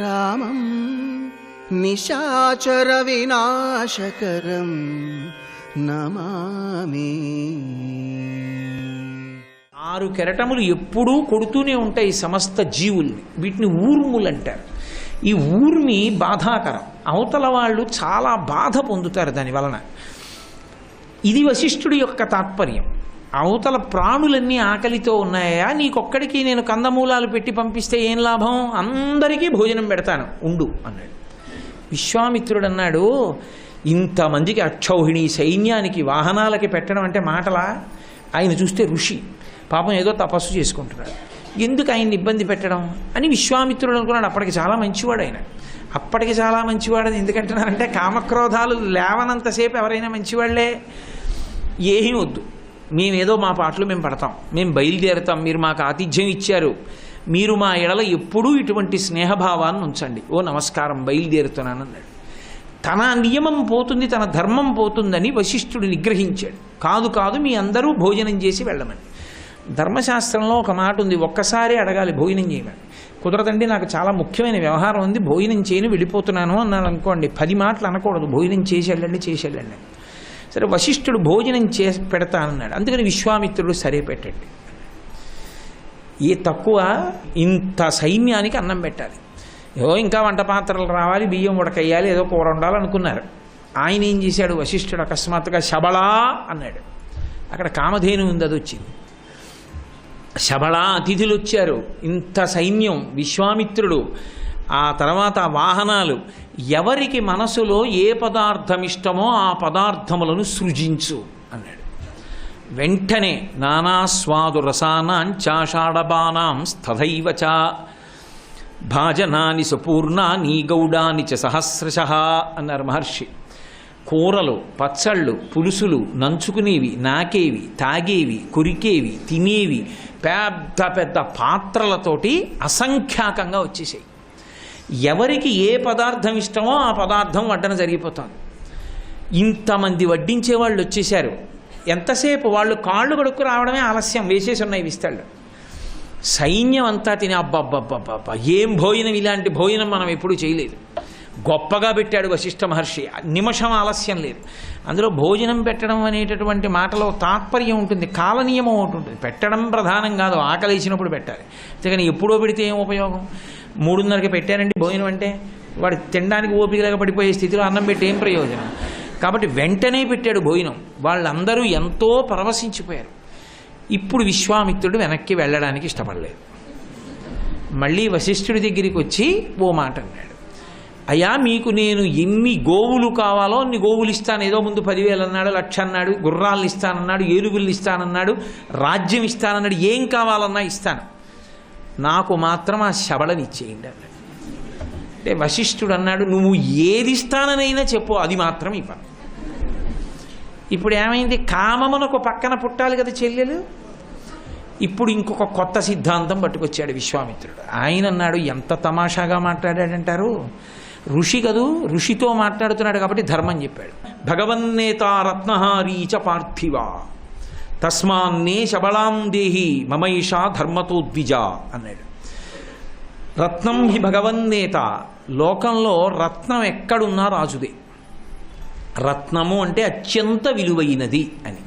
రామం నిశాచర వినాశకరం నమామి.
6 కెరటములు ఎప్పుడూ కొడుతూనే ఉంటాయి సమస్త జీవుల్ని. వీటిని ఊర్ములు అంటారు. ఈ ఊర్మి బాధాకరం. అవతల వాళ్ళు చాలా బాధ పొందుతారు దాని వలన. ఇది వశిష్ఠుడి యొక్క తాత్పర్యం. అవతల ప్రాణులన్నీ ఆకలితో ఉన్నాయా, నీకొక్కడికి నేను కందమూలాలు పెట్టి పంపిస్తే ఏం లాభం, అందరికీ భోజనం పెడతాను ఉండు అన్నాడు. విశ్వామిత్రుడు అన్నాడు, ఇంతమందికి అక్షౌహిణి సైన్యానికి వాహనాలకి పెట్టడం అంటే మాటలా? ఆయన చూస్తే ఋషి, పాపం ఏదో తపస్సు చేసుకుంటున్నాడు, ఎందుకు ఆయన్ని ఇబ్బంది పెట్టడం అని విశ్వామిత్రుడు అనుకున్నాడు. అప్పటికి చాలా మంచివాడు ఆయన. అప్పటికి చాలా మంచివాడని ఎందుకంటున్నారంటే కామక్రోధాలు లేవనంతసేపు ఎవరైనా మంచివాళ్లే. ఏమీ వద్దు, మేమేదో మా పాటలు మేము పడతాం, మేము బయలుదేరుతాం, మీరు మాకు ఆతిథ్యం ఇచ్చారు, మీరు మా ఎడల ఎప్పుడూ ఇటువంటి స్నేహభావాన్ని ఉంచండి, ఓ నమస్కారం బయలుదేరుతున్నాను అన్నాడు. తన నియమం పోతుంది, తన ధర్మం పోతుందని వశిష్ఠుడు నిగ్రహించాడు. కాదు కాదు, మీ అందరూ భోజనం చేసి వెళ్ళమని. ధర్మశాస్త్రంలో ఒక మాట ఉంది, ఒక్కసారి అడగాలి భోజనం చేయమని. కుదరదండి, నాకు చాలా ముఖ్యమైన వ్యవహారం ఉంది, భోజనం చేయని వెళ్ళిపోతున్నాను అన్నాడు అనుకోండి, 10 మాటలు అనకూడదు, భోజనం చేసి వెళ్ళండి. సరే, వశిష్ఠుడు భోజనం చేసి పెడతానన్నాడు. అందుకని విశ్వామిత్రుడు సరే పెట్టండి. ఏ తక్కువ, ఇంత సైన్యానికి అన్నం పెట్టాలి, ఏదో ఇంకా వంట పాత్రలు రావాలి, బియ్యం ఉడకయ్యాలి, ఏదో కూర ఉండాలనుకున్నారు. ఆయన ఏం చేశాడు, వశిష్ఠుడు అకస్మాత్తుగా శబళా అన్నాడు. అక్కడ కామధేను ఉంది, అది వచ్చింది. శబళా అతిథులు వచ్చారు, ఇంత సైన్యం, విశ్వామిత్రుడు, ఆ తర్వాత వాహనాలు, ఎవరికి మనసులో ఏ పదార్థం ఇష్టమో ఆ పదార్థములను సృజించు అన్నాడు. వెంటనే నానాస్వాదు రసానాంచాషాఢబానాం స్తథైవచ భాజనాని సుపూర్ణాని గౌడాని చ సహస్రశః అన్నారు మహర్షి. కూరలు, పచ్చళ్ళు, పులుసులు, నంచుకునేవి, నాకేవి, తాగేవి, కొరికేవి, తినేవి, పెద్ద పెద్ద పాత్రలతోటి అసంఖ్యాకంగా వచ్చేసాయి. ఎవరికి ఏ పదార్థం ఇష్టమో ఆ పదార్థం వడ్డన జరిగిపోతుంది. ఇంతమంది వడ్డించే వాళ్ళు వచ్చేసారు. ఎంతసేపు, వాళ్ళు కాళ్ళు కడుక్కు రావడమే ఆలస్యం, వేసేసి ఉన్నాయి విస్తాళ్ళు. సైన్యం అంతా తిని అబ్బబ్బబ్బబ్బబ్బా ఏం భోజనం, ఇలాంటి భోజనం మనం ఎప్పుడూ చేయలేదు, గొప్పగా పెట్టాడు వశిష్ఠ మహర్షి, నిమిషం ఆలస్యం లేదు. అందులో భోజనం పెట్టడం అనేటటువంటి మాటలో తాత్పర్యం ఉంటుంది, కాలనియమం ఒకటి ఉంటుంది. పెట్టడం ప్రధానం కాదు, ఆకలి వేసినప్పుడు పెట్టాలి. అంతేకాని ఎప్పుడో పెడితే ఏం ఉపయోగం. 3:30కి పెట్టారండి భోజనం అంటే వాడు తినడానికి ఓపికలాగా పడిపోయే స్థితిలో అన్నం పెట్టి ఏం ప్రయోజనం. కాబట్టి వెంటనే పెట్టాడు భోజనం. వాళ్ళందరూ ఎంతో పరవశించిపోయారు. ఇప్పుడు విశ్వామిత్రుడు వెనక్కి వెళ్ళడానికి ఇష్టపడలేదు. మళ్ళీ వశిష్ఠుడి దగ్గరికి వచ్చి ఓ మాట అన్నాడు, అయ్యా మీకు నేను ఎన్ని గోవులు కావాలో అన్ని గోవులు ఇస్తాను. ఏదో ముందు 10,000 అన్నాడు, 1,00,000 అన్నాడు, గుర్రాలను ఇస్తానన్నాడు, ఏనుగుల్ని ఇస్తానన్నాడు, రాజ్యం ఇస్తానన్నాడు, ఏం కావాలన్నా ఇస్తాను, నాకు మాత్రం ఆ శబళని ఇచ్చేయండి అన్నాడు. అంటే వశిష్ఠుడు అన్నాడు, నువ్వు ఏది ఇస్తాననైనా చెప్పు, అది మాత్రం ఇవ్వను. ఇప్పుడు ఏమైంది, కామమునకు పక్కన పుట్టాలి కదా చెల్లెలు. ఇప్పుడు ఇంకొక కొత్త సిద్ధాంతం పట్టుకొచ్చాడు విశ్వామిత్రుడు. ఆయన అన్నాడు, ఎంత తమాషాగా మాట్లాడాడంటారు, ఋషి కదూ, ఋషితో మాట్లాడుతున్నాడు కాబట్టి ధర్మం చెప్పాడు. భగవన్నేత రత్నహారీచ పార్థివ తస్మాన్నే శబళాం దేహి మమైషా ధర్మతో ద్విజ అన్నాడు. రత్నం హి భగవన్నేత, లోకంలో రత్నం ఎక్కడున్నా రాజుదే. రత్నము అంటే అత్యంత విలువైనది అని.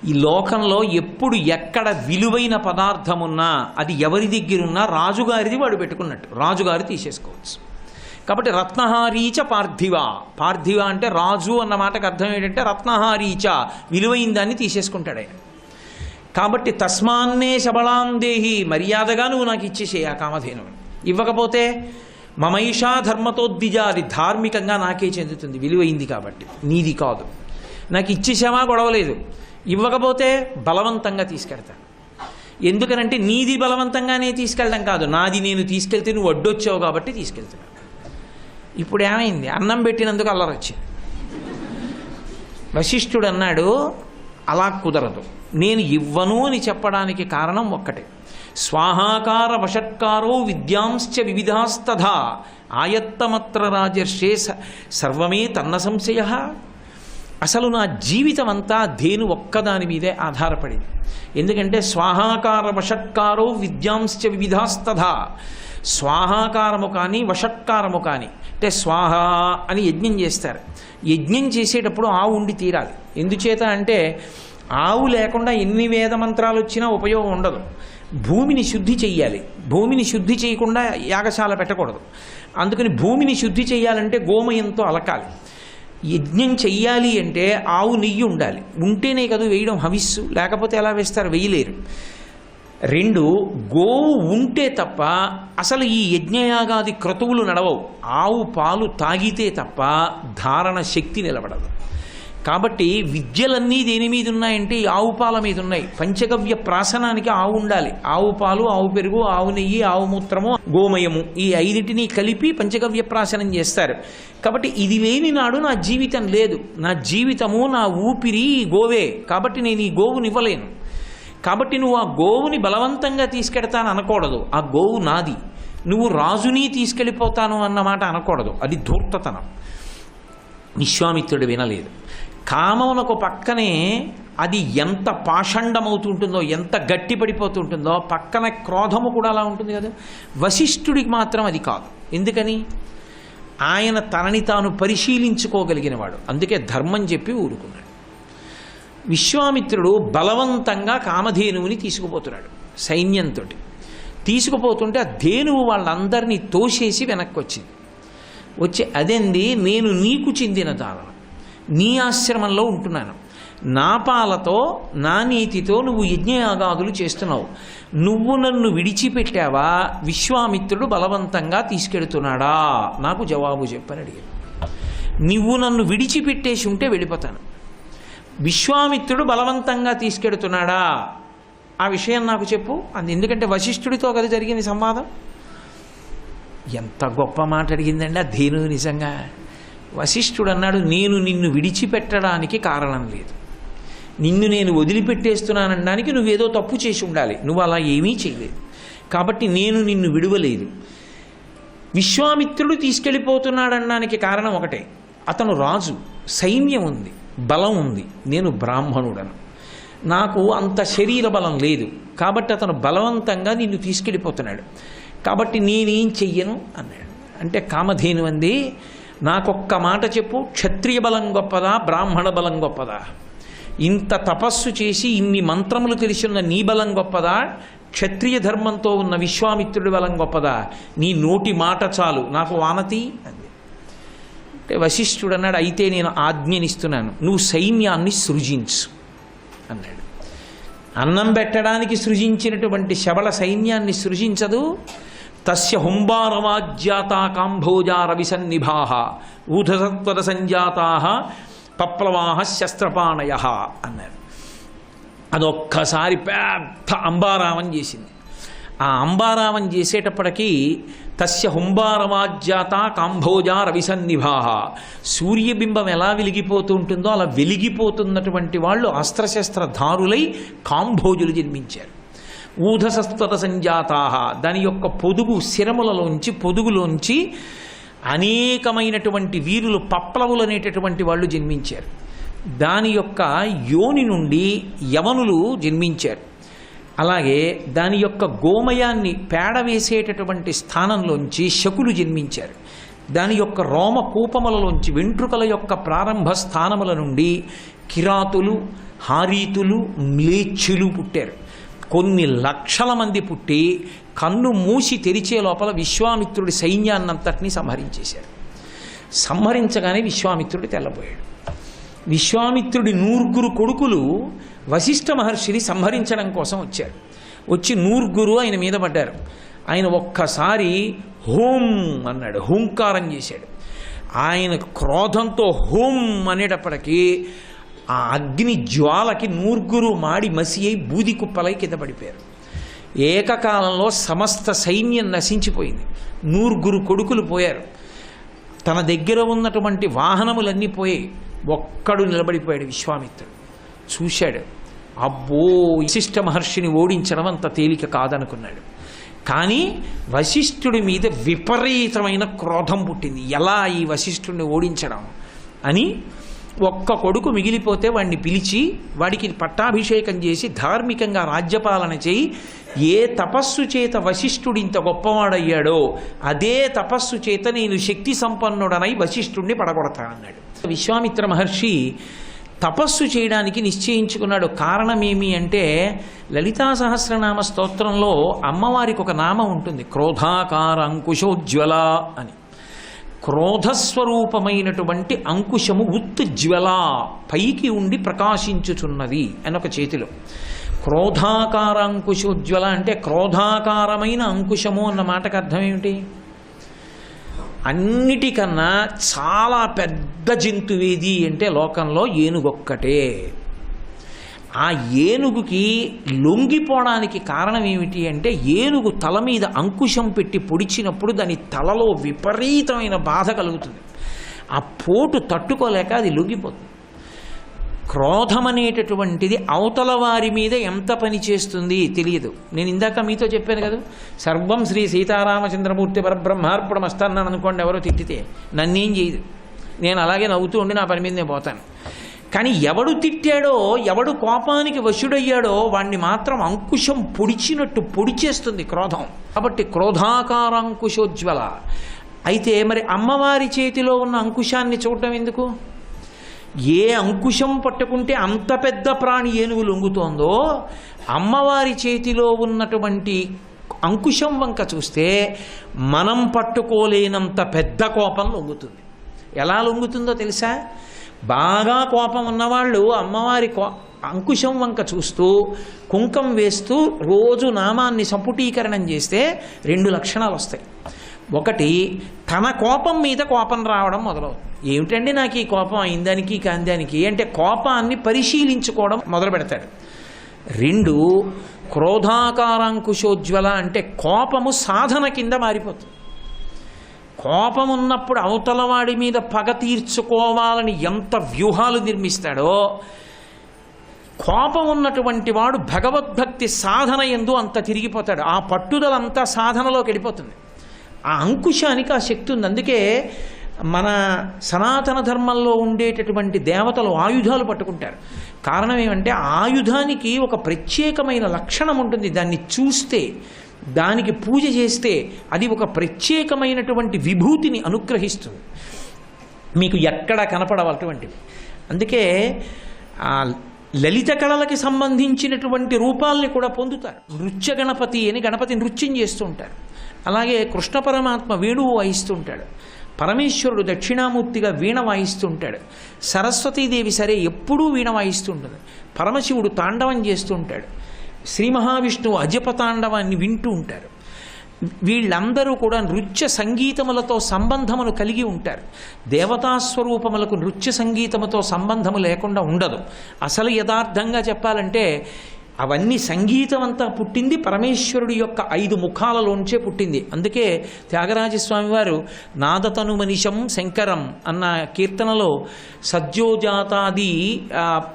ఈ లోకంలో ఎప్పుడు ఎక్కడ విలువైన పదార్థమున్నా అది ఎవరి దగ్గరున్నా రాజుగారిది వాడు పెట్టుకున్నట్టు, రాజుగారు తీసేసుకోవచ్చు. కాబట్టి రత్నహారీచ పార్థివ, పార్థివ అంటే రాజు అన్న మాటకు అర్థం ఏంటంటే రత్నహారీచ, విలువైన దాన్ని తీసేసుకుంటాడు ఆయన. కాబట్టి తస్మాన్నే శబళాం దేహి, మర్యాదగా నువ్వు నాకు ఇచ్చేసే ఆ కామధేనువుని. ఇవ్వకపోతే మమైషా ధర్మతోద్విజ, అది ధార్మికంగా నాకే చెందుతుంది, విలువైంది కాబట్టి, నీది కాదు. నాకు ఇచ్చేసామా గొడవలేదు, ఇవ్వకపోతే బలవంతంగా తీసుకెళ్తాను. ఎందుకనంటే నీది బలవంతంగానే తీసుకెళ్ళడం కాదు, నాది నేను తీసుకెళ్తే నువ్వు అడ్డొచ్చావు కాబట్టి తీసుకెళ్తున్నాను. ఇప్పుడు ఏమైంది, అన్నం పెట్టినందుకు అల్లరి వచ్చింది. వశిష్ఠుడు అన్నాడు, అలా కుదరదు, నేను ఇవ్వను అని చెప్పడానికి కారణం ఒక్కటే, స్వాహాకార వషట్కారో విద్యాంశ్చ వివిధాస్తథా ఆయత్తమత్ర రాజర్షే సర్వమే తన్న సంశయ. అసలు నా జీవితం అంతా ధేను ఒక్కదాని మీదే ఆధారపడింది. ఎందుకంటే స్వాహాకార వషట్కారో విద్యాంశ్చ వివిధాస్తథా, స్వాహాకారము కానీ వషట్కారము కానీ, అంటే స్వాహ అని యజ్ఞం చేస్తారు. యజ్ఞం చేసేటప్పుడు ఆవు ఉండి తీరాలి. ఎందుచేత అంటే ఆవు లేకుండా ఎన్ని వేద మంత్రాలు వచ్చినా ఉపయోగం ఉండదు. భూమిని శుద్ధి చెయ్యాలి, భూమిని శుద్ధి చేయకుండా యాగశాల పెట్టకూడదు. అందుకని భూమిని శుద్ధి చేయాలంటే గోమయంతో అలకాలి. యజ్ఞం చెయ్యాలి అంటే ఆవు నెయ్యి ఉండాలి, ఉంటేనే కదా వేయడం హవిస్సు, లేకపోతే ఎలా వేస్తారు, వేయలేరు. 2, గోవు ఉంటే తప్ప అసలు ఈ యజ్ఞయాగాది క్రతువులు నడవవు. ఆవు పాలు తాగితే తప్ప ధారణ శక్తి నిలబడదు. కాబట్టి విద్యలన్నీ దేని మీద ఉన్నాయంటే ఈ ఆవు పాల మీద ఉన్నాయి. పంచగవ్య ప్రాశనానికి ఆవు ఉండాలి. ఆవు పాలు, ఆవు పెరుగు, ఆవు నెయ్యి, ఆవు మూత్రము, గోమయము, ఈ 5టిని కలిపి పంచగవ్య ప్రాశనం చేస్తారు. కాబట్టి ఇది లేని నాడు నా జీవితం లేదు. నా జీవితము, నా ఊపిరి గోవే. కాబట్టి నేను ఈ గోవునివ్వలేను. కాబట్టి నువ్వు ఆ గోవుని బలవంతంగా తీసుకెడతాను అనకూడదు. ఆ గోవు నాది. నువ్వు రాజుని తీసుకెళ్ళిపోతాను అన్నమాట అనకూడదు. అది ధూర్తతనం. విశ్వామిత్రుడు వినలేదు. కామమునకు పక్కనే అది ఎంత పాషండమవుతుంటుందో, ఎంత గట్టి పడిపోతుంటుందో, పక్కన క్రోధము కూడా అలా ఉంటుంది కదా. వశిష్ఠుడికి మాత్రం అది కాదు. ఎందుకని? ఆయన తనని తాను పరిశీలించుకోగలిగినవాడు. అందుకే ధర్మం చెప్పి ఊరుకున్నాడు. విశ్వామిత్రుడు బలవంతంగా కామధేనువుని తీసుకుపోతున్నాడు. సైన్యంతో తీసుకుపోతుంటే ఆ ధేనువు వాళ్ళందరినీ తోసేసి వెనక్కి వచ్చింది. వచ్చి అదేంది, నేను నీకు చెందిన దానను, నీ ఆశ్రమంలో ఉంటున్నాను, నా పాలతో నా నీతితో నువ్వు యజ్ఞయాగాదులు చేస్తున్నావు, నువ్వు నన్ను విడిచిపెట్టావా, విశ్వామిత్రుడు బలవంతంగా తీసుకెడుతున్నాడా, నాకు జవాబు చెప్పని అడిగాడు. నువ్వు నన్ను విడిచిపెట్టేసి ఉంటే వెళ్ళిపోతాను, విశ్వామిత్రుడు బలవంతంగా తీసుకెడుతున్నాడా, ఆ విషయం నాకు చెప్పు అంది. ఎందుకంటే వశిష్ఠుడితో కదా జరిగింది సంవాదం. ఎంత గొప్ప మాట అడిగిందండి ఆ ధేను. నిజంగా వశిష్ఠుడు అన్నాడు, నేను నిన్ను విడిచిపెట్టడానికి కారణం లేదు, నిన్ను నేను వదిలిపెట్టేస్తున్నానడానికి నువ్వేదో తప్పు చేసి ఉండాలి, నువ్వు అలా ఏమీ చేయలేదు, కాబట్టి నేను నిన్ను విడువలేదు. విశ్వామిత్రుడు తీసుకెళ్ళిపోతున్నాడనడానికి కారణం ఒకటే, అతను రాజు, సైన్యం ఉంది, బలం ఉంది, నేను బ్రాహ్మణుడను, నాకు అంత శరీర బలం లేదు, కాబట్టి అతను బలవంతంగా నిన్ను తీసుకెళ్ళిపోతున్నాడు, కాబట్టి నేనేం చెయ్యను అన్నాడు. అంటే కామధేను అంది, నాకొక్క మాట చెప్పు, క్షత్రియ బలం గొప్పదా, బ్రాహ్మణ బలం గొప్పదా? ఇంత తపస్సు చేసి ఇన్ని మంత్రములు తెలిసిన నీ బలం గొప్పదా, క్షత్రియ ధర్మంతో ఉన్న విశ్వామిత్రుడి బలం గొప్పదా? నీ నోటి మాట చాలు, నాకు వానతి అంది. అంటే వశిష్ఠుడు అన్నాడు, అయితే నేను ఆజ్ఞనిస్తున్నాను, నువ్వు సైన్యాన్ని సృజించు అన్నాడు. అన్నం పెట్టడానికి సృజించినటువంటి శబళ సైన్యాన్ని సృజించదు. తస్య హుంబారవాజ్యాతా కాంభోజా రవిసన్నిభాః ఊధసత్వర సంజాతాః పప్లవాః శస్త్రపాణయః అన్నారు. అదొక్కసారి పెద్ద అంబారావం చేసింది. ఆ అంబారావం చేసేటప్పటికీ తస్య హుంబారవాజ్యాత కాంభోజా రవిసన్నిభాః, సూర్యబింబం ఎలా వెలిగిపోతూ ఉంటుందో అలా వెలిగిపోతున్నటువంటి వాళ్ళు అస్త్రశస్త్రధారులై కాంభోజులు జన్మించారు. ఊధసస్వత సంజాతాః, దాని యొక్క పొదుగు శిరములలోంచి పొదుగులోంచి అనేకమైనటువంటి వీరులు పప్లవులు అనేటటువంటి వాళ్ళు జన్మించారు. దాని యొక్క యోని నుండి యవనులు జన్మించారు. అలాగే దాని యొక్క గోమయాన్ని పేడ వేసేటటువంటి స్థానంలోంచి శకులు జన్మించారు. దాని యొక్క రోమ కూపములలోంచి వెంట్రుకల యొక్క ప్రారంభ స్థానముల నుండి కిరాతులు, హారీతులు, మ్లేచ్ఛులు పుట్టారు. కొన్ని లక్షల మంది పుట్టి కన్ను మూసి తెరిచే లోపల విశ్వామిత్రుడి సైన్యాన్నంతటినీ సంహరించేశారు. సంహరించగానే విశ్వామిత్రుడు తెల్లబోయాడు. విశ్వామిత్రుడి 9 కొడుకులు వశిష్ఠ మహర్షిని సంహరించడం కోసం వచ్చారు. వచ్చి 9 ఆయన మీద పడ్డారు. ఆయన ఒక్కసారి హోం అన్నాడు, హూంకారం చేశాడు. ఆయన క్రోధంతో హోం అనేటప్పటికీ ఆ అగ్ని జ్వాలకి 9 మాడి మసి అయి బూది కుప్పలై కింద పడిపోయారు. ఏకకాలంలో సమస్త సైన్యం నశించిపోయింది. 9 కొడుకులు పోయారు. తన దగ్గర ఉన్నటువంటి వాహనములన్నీ పోయాయి. ఒక్కడు నిలబడిపోయాడు. విశ్వామిత్రుడు చూశాడు, అబ్బో వశిష్ఠ మహర్షిని ఓడించడం అంత తేలిక కాదనుకున్నాడు. కానీ వశిష్ఠుడి మీద విపరీతమైన క్రోధం పుట్టింది. ఎలా ఈ వశిష్ఠుడిని ఓడించడం అని ఒక్క కొడుకు మిగిలిపోతే వాడిని పిలిచి వాడికి పట్టాభిషేకం చేసి ధార్మికంగా రాజ్యపాలన చేయి, ఏ తపస్సు చేత వశిష్ఠుడు ఇంత గొప్పవాడయ్యాడో అదే తపస్సు చేత నేను శక్తి సంపన్నుడనై వశిష్ఠుడిని పడగొడతానన్నాడు. విశ్వామిత్ర మహర్షి తపస్సు చేయడానికి నిశ్చయించుకున్నాడు. కారణమేమి అంటే లలితా సహస్రనామ స్తోత్రంలో అమ్మవారికి ఒక నామం ఉంటుంది, క్రోధాకార అంకుశోజ్వల అని. క్రోధస్వరూపమైనటువంటి అంకుశము ఉత్జ్వల, పైకి ఉండి ప్రకాశించుచున్నది అని ఒక చేతిలో. క్రోధాకార అంకుశోజ్వల అంటే క్రోధాకారమైన అంకుశము అన్న మాటకు అర్థం ఏమిటి? అన్నిటికన్నా చాలా పెద్ద జంతువేది అంటే లోకంలో ఏనుగొక్కటే. ఆ ఏనుగుకి లొంగిపోవడానికి కారణం ఏమిటి అంటే, ఏనుగు తల మీద అంకుశం పెట్టి పొడిచినప్పుడు దాని తలలో విపరీతమైన బాధ కలుగుతుంది. ఆ పోటు తట్టుకోలేక అది లొంగిపోతుంది. క్రోధం అనేటటువంటిది అవతల వారి మీద ఎంత పని చేస్తుంది తెలియదు. నేను ఇందాక మీతో చెప్పాను కదా, సర్వం శ్రీ సీతారామచంద్రమూర్తి పరబ్రహ్మార్పణమస్తాను అనుకోండి, ఎవరో తిట్టితే నన్నేం చేయదు, నేను అలాగే నవ్వుతూ ఉండి నా పని మీద నేను పోతాను. కానీ ఎవడు తిట్టాడో, ఎవడు కోపానికి వశుడయ్యాడో వాణ్ణి మాత్రం అంకుశం పొడిచినట్టు పొడిచేస్తుంది క్రోధం. కాబట్టి క్రోధాకారాంకుశోజ్వల. అయితే మరి అమ్మవారి చేతిలో ఉన్న అంకుశాన్ని చూడటం ఎందుకు? ఏ అంకుశం పట్టుకుంటే అంత పెద్ద ప్రాణి ఏనుగు లొంగుతోందో, అమ్మవారి చేతిలో ఉన్నటువంటి అంకుశం వంక చూస్తే మనం పట్టుకోలేనంత పెద్ద కోపం లొంగుతుంది. ఎలా లొంగుతుందో తెలుసా? బాగా కోపం ఉన్నవాళ్ళు అమ్మవారి అంకుశం వంక చూస్తూ కుంకం వేస్తూ రోజు నామాన్ని సంపుటీకరణం చేస్తే 2 లక్షణాలు వస్తాయి. ఒకటి, తన కోపం మీద కోపం రావడం మొదలవుతుంది. ఏమిటండి నాకు ఈ కోపం అయిందానికి కాందానికి అంటే కోపాన్ని పరిశీలించుకోవడం మొదలు పెడతాడు. 2, క్రోధాకారాంకుశోజ్వల అంటే కోపము సాధన కింద మారిపోతుంది. కోపం ఉన్నప్పుడు అవతలవాడి మీద పగ తీర్చుకోవాలని ఎంత వ్యూహాలు నిర్మిస్తాడో, కోపం ఉన్నటువంటి వాడు భగవద్భక్తి సాధన యందు అంత తిరిగిపోతాడు. ఆ పట్టుదలంతా సాధనలోకి వెళ్ళిపోతుంది. ఆ అంకుశానికి ఆ శక్తి ఉంది. అందుకే మన సనాతన ధర్మంలో ఉండేటటువంటి దేవతలు ఆయుధాలు పట్టుకుంటారు. కారణం ఏమంటే ఆయుధానికి ఒక ప్రత్యేకమైన లక్షణం ఉంటుంది. దాన్ని చూస్తే, దానికి పూజ చేస్తే అది ఒక ప్రత్యేకమైనటువంటి విభూతిని అనుగ్రహిస్తుంది. మీకు ఎక్కడ కనపడవటువంటివి. అందుకే లలిత కళలకి సంబంధించినటువంటి రూపాలని కూడా పొందుతారు. నృత్య గణపతి అని గణపతి నృత్యం చేస్తూ ఉంటారు. అలాగే కృష్ణ పరమాత్మ వేణువు వాయిస్తూ ఉంటాడు. పరమేశ్వరుడు దక్షిణామూర్తిగా వీణ వాయిస్తూ ఉంటాడు. సరస్వతీదేవి సరే ఎప్పుడూ వీణ వాయిస్తూ ఉంటుంది. పరమశివుడు తాండవం చేస్తూ ఉంటాడు. శ్రీ మహావిష్ణువు అజపతాండవాన్ని వింటూ ఉంటారు. వీళ్ళందరూ కూడా నృత్య సంగీతములతో సంబంధమును కలిగి ఉంటారు. దేవతాస్వరూపములకు నృత్య సంగీతముతో సంబంధము లేకుండా ఉండదు. అసలు యథార్థంగా చెప్పాలంటే అవన్నీ సంగీతం అంతా పుట్టింది పరమేశ్వరుడి యొక్క 5 ముఖాలలోంచే పుట్టింది. అందుకే త్యాగరాజస్వామి వారు నాదతను మనిషం శంకరం అన్న కీర్తనలో సద్యోజాతాది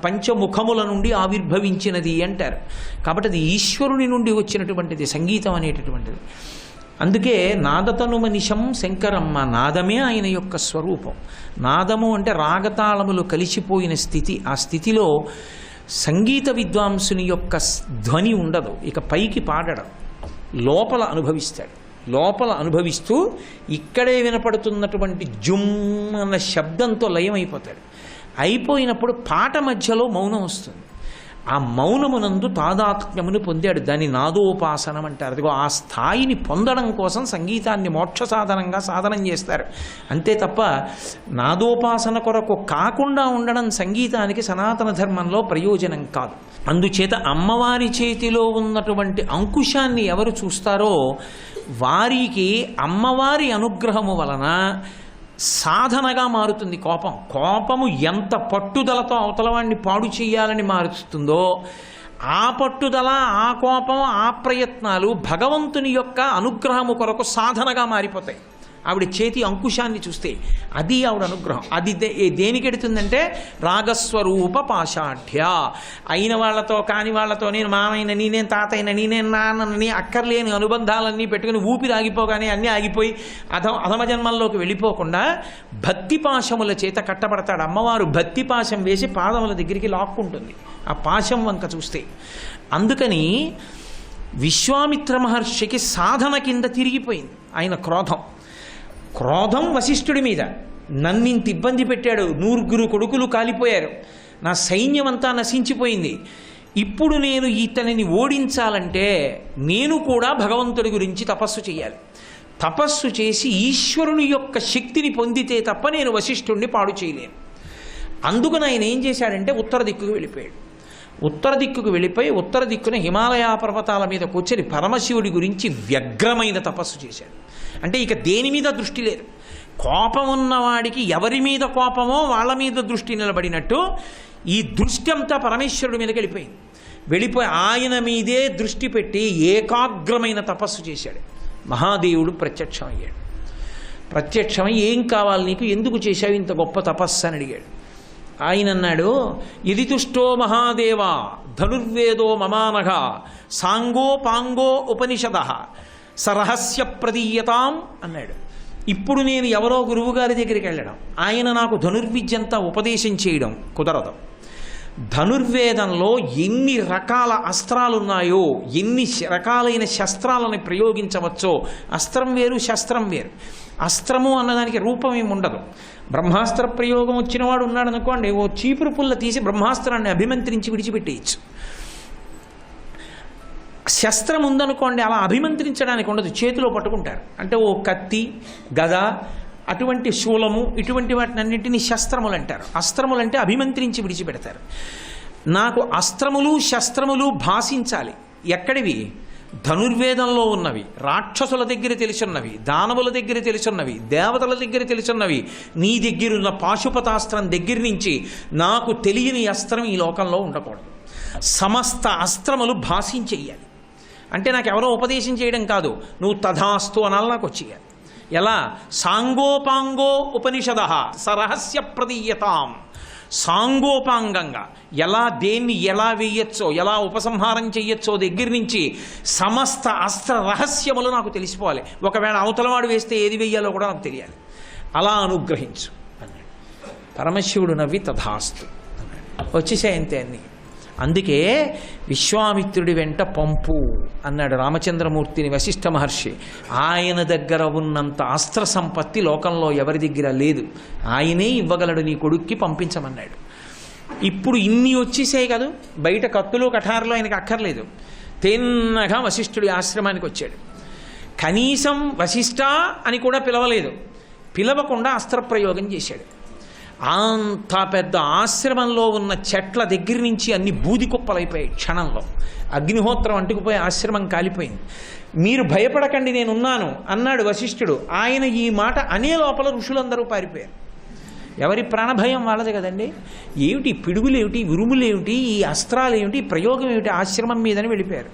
పంచముఖముల నుండి ఆవిర్భవించినది అంటారు. కాబట్టి అది ఈశ్వరుని నుండి వచ్చినటువంటిది సంగీతం అనేటటువంటిది. అందుకే నాదతను మనిషం శంకరం, మా నాదమే ఆయన యొక్క స్వరూపం. నాదము అంటే రాగతాళములు కలిసిపోయిన స్థితి. ఆ స్థితిలో సంగీత విద్వాంసుని యొక్క ధ్వని ఉండదు. ఇక పైకి పాడడం, లోపల అనుభవిస్తాడు. లోపల అనుభవిస్తూ ఇక్కడే వినపడుతున్నటువంటి జుమ్ అన్న శబ్దంతో లయమైపోతాడు. అయిపోయినప్పుడు పాట మధ్యలో మౌనం వస్తుంది. ఆ మౌనమునందు తాదాత్మ్యమును పొందాడు. దాన్ని నాదోపాసనం అంటారు. అదిగో ఆ స్థాయిని పొందడం కోసం సంగీతాన్ని మోక్ష సాధనంగా సాధనం చేస్తారు. అంతే తప్ప నాదోపాసన కొరకు కాకుండా ఉండడం సంగీతానికి సనాతన ధర్మంలో ప్రయోజనం కాదు. అందుచేత అమ్మవారి చేతిలో ఉన్నటువంటి అంకుశాన్ని ఎవరు చూస్తారో వారికి అమ్మవారి అనుగ్రహము వలన సాధనగా మారుతుంది కోపం. కోపము ఎంత పట్టుదలతో అవతలవాడిని పాడు చేయాలని మారుస్తుందో, ఆ పట్టుదల, ఆ కోపం, ఆ ప్రయత్నాలు భగవంతుని యొక్క అనుగ్రహము కొరకు సాధనగా మారిపోతాయి. ఆవిడ చేతి అంకుశాన్ని చూస్తే అది ఆవిడ అనుగ్రహం. అది దేనికి ఎడుతుందంటే రాగస్వరూప పాషాఢ్య. అయిన వాళ్ళతో కాని వాళ్ళతో నేను మామయ్యనని, నేను తాతయ్యనని, నేను నాన్నని అక్కర్లేని అనుబంధాలన్నీ పెట్టుకుని ఊపిరి ఆగిపోగానే అన్నీ ఆగిపోయి అధమ జన్మల్లోకి వెళ్ళిపోకుండా భక్తి పాశముల చేత కట్టబడతాడు. అమ్మవారు భక్తి పాశం వేసి పాదముల దగ్గరికి లాక్కుంటుంది ఆ పాశం వంక చూస్తే. అందుకని విశ్వామిత్ర మహర్షికి సాధన కింద తిరిగిపోయింది ఆయన క్రోధం వశిష్ఠుడి మీద. నన్నింత ఇబ్బంది పెట్టాడు, 9 కొడుకులు కాలిపోయారు, నా సైన్యం అంతా నశించిపోయింది. ఇప్పుడు నేను ఇతనిని ఓడించాలంటే నేను కూడా భగవంతుడి గురించి తపస్సు చేయాలి. తపస్సు చేసి ఈశ్వరుని యొక్క శక్తిని పొందితే తప్ప నేను వశిష్ఠుడిని పాడు చేయలేను. అందుకని ఆయన ఏం చేశాడంటే ఉత్తర దిక్కుకు వెళ్ళిపోయాడు. ఉత్తర దిక్కుకు వెళ్ళిపోయి ఉత్తర దిక్కున హిమాలయ పర్వతాల మీద కూర్చొని పరమశివుడి గురించి వ్యగ్రమైన తపస్సు చేశాడు. అంటే ఇక దేని మీద దృష్టి లేదు. కోపం ఉన్నవాడికి ఎవరి మీద కోపమో వాళ్ళ మీద దృష్టి నిలబడినట్టు ఈ దృష్టి అంతా పరమేశ్వరుడి మీదకి వెళ్ళిపోయి ఆయన మీదే దృష్టి పెట్టి ఏకాగ్రమైన తపస్సు చేశాడు. మహాదేవుడు ప్రత్యక్షమయ్యాడు. ప్రత్యక్షమై ఏం కావాలి నీకు, ఎందుకు చేశావు ఇంత గొప్ప తపస్సు అని అడిగాడు. ఆయన అన్నాడు, ఇది తుష్టో మహాదేవ ధనుర్వేదో మమానఘ సాంగో పాంగో ఉపనిషద సరహస్య ప్రదీయతాం అన్నాడు. ఇప్పుడు నేను ఎవరో గురువుగారి దగ్గరికి వెళ్ళడం, ఆయన నాకు ధనుర్విద్యంతా ఉపదేశం చేయడం కుదరదు. ధనుర్వేదంలో ఎన్ని రకాల అస్త్రాలున్నాయో, ఎన్ని రకాలైన శస్త్రాలను ప్రయోగించవచ్చో, అస్త్రం వేరు శస్త్రం వేరు. అస్త్రము అన్నదానికి రూపం ఏమి ఉండదు. బ్రహ్మాస్త్ర ప్రయోగం వచ్చినవాడు ఉన్నాడు అనుకోండి, ఓ చీపురు పుల్ల తీసి బ్రహ్మాస్త్రాన్ని అభిమంత్రించి విడిచిపెట్టేయచ్చు. శస్త్రం ఉందనుకోండి, అలా అభిమంత్రించడానికి ఉండదు, చేతిలో పట్టుకుంటారు. అంటే ఓ కత్తి, గద, అటువంటి శూలము, ఇటువంటి వాటిని అన్నింటినీ శస్త్రములు అంటారు. అస్త్రములు అంటే అభిమంత్రించి విడిచిపెడతారు. నాకు అస్త్రములు శస్త్రములు భాషించాలి. ఎక్కడివి? ధనుర్వేదంలో ఉన్నవి, రాక్షసుల దగ్గర తెలుసున్నవి, దానవుల దగ్గర తెలుసున్నవి, దేవతల దగ్గర తెలుసున్నవి, నీ దగ్గరున్న పాశుపతాస్త్రం దగ్గర నుంచి నాకు తెలియని అస్త్రం ఈ లోకంలో ఉండకూడదు. సమస్త అస్త్రములు భాషించేయాలి. అంటే నాకు ఎవరో ఉపదేశం చేయడం కాదు, నువ్వు తథాస్తు అనాలి, నాకు వచ్చేయాలి. ఎలా? సాంగోపాంగో ఉపనిషద సరహస్య ప్రదీయతాం. సాంగోపాంగంగా ఎలా దేన్ని ఎలా వేయచ్చో, ఎలా ఉపసంహారం చెయ్యొచ్చో దగ్గర నుంచి సమస్త అస్త్ర రహస్యములు నాకు తెలిసిపోవాలి. ఒకవేళ అవతలవాడు వేస్తే ఏది వెయ్యాలో కూడా నాకు తెలియాలి. అలా అనుగ్రహించు అన్నాడు. పరమశివుడు నవ్వి తథాస్తు అన్నాడు. వచ్చేసాయి అంతే అన్ని. అందుకే విశ్వామిత్రుడి వెంట పంపు అన్నాడు రామచంద్రమూర్తిని వశిష్ఠ మహర్షి. ఆయన దగ్గర ఉన్నంత అస్త్ర సంపత్తి లోకంలో ఎవరి దగ్గర లేదు. ఆయనే ఇవ్వగలడు, నీ కొడుక్కి పంపించమన్నాడు. ఇప్పుడు ఇన్ని వచ్చేసాయి కదా, బయట కత్తులు కఠారులు ఆయనకు అక్కర్లేదు. తిన్నగా వశిష్ఠుడి ఆశ్రమానికి వచ్చాడు. కనీసం వశిష్ఠ అని కూడా పిలవలేదు. పిలవకుండా అస్త్రప్రయోగం చేశాడు. అంత పెద్ద ఆశ్రమంలో ఉన్న చెట్ల దగ్గర నుంచి అన్ని బూది కుప్పలైపోయాయి క్షణంలో. అగ్నిహోత్రం అంటుకుపోయి ఆశ్రమం కాలిపోయింది. మీరు భయపడకండి, నేనున్నాను అన్నాడు వశిష్ఠుడు. ఆయన ఈ మాట అనే లోపల ఋషులందరూ పారిపోయారు. ఎవరి ప్రాణభయం వాళ్ళది కదండి. ఏమిటి పిడుగులేమిటి, ఉరుములేమిటి, ఈ అస్త్రాలేమిటి, ప్రయోగం ఏమిటి ఆశ్రమం మీదని వెళ్ళిపోయారు.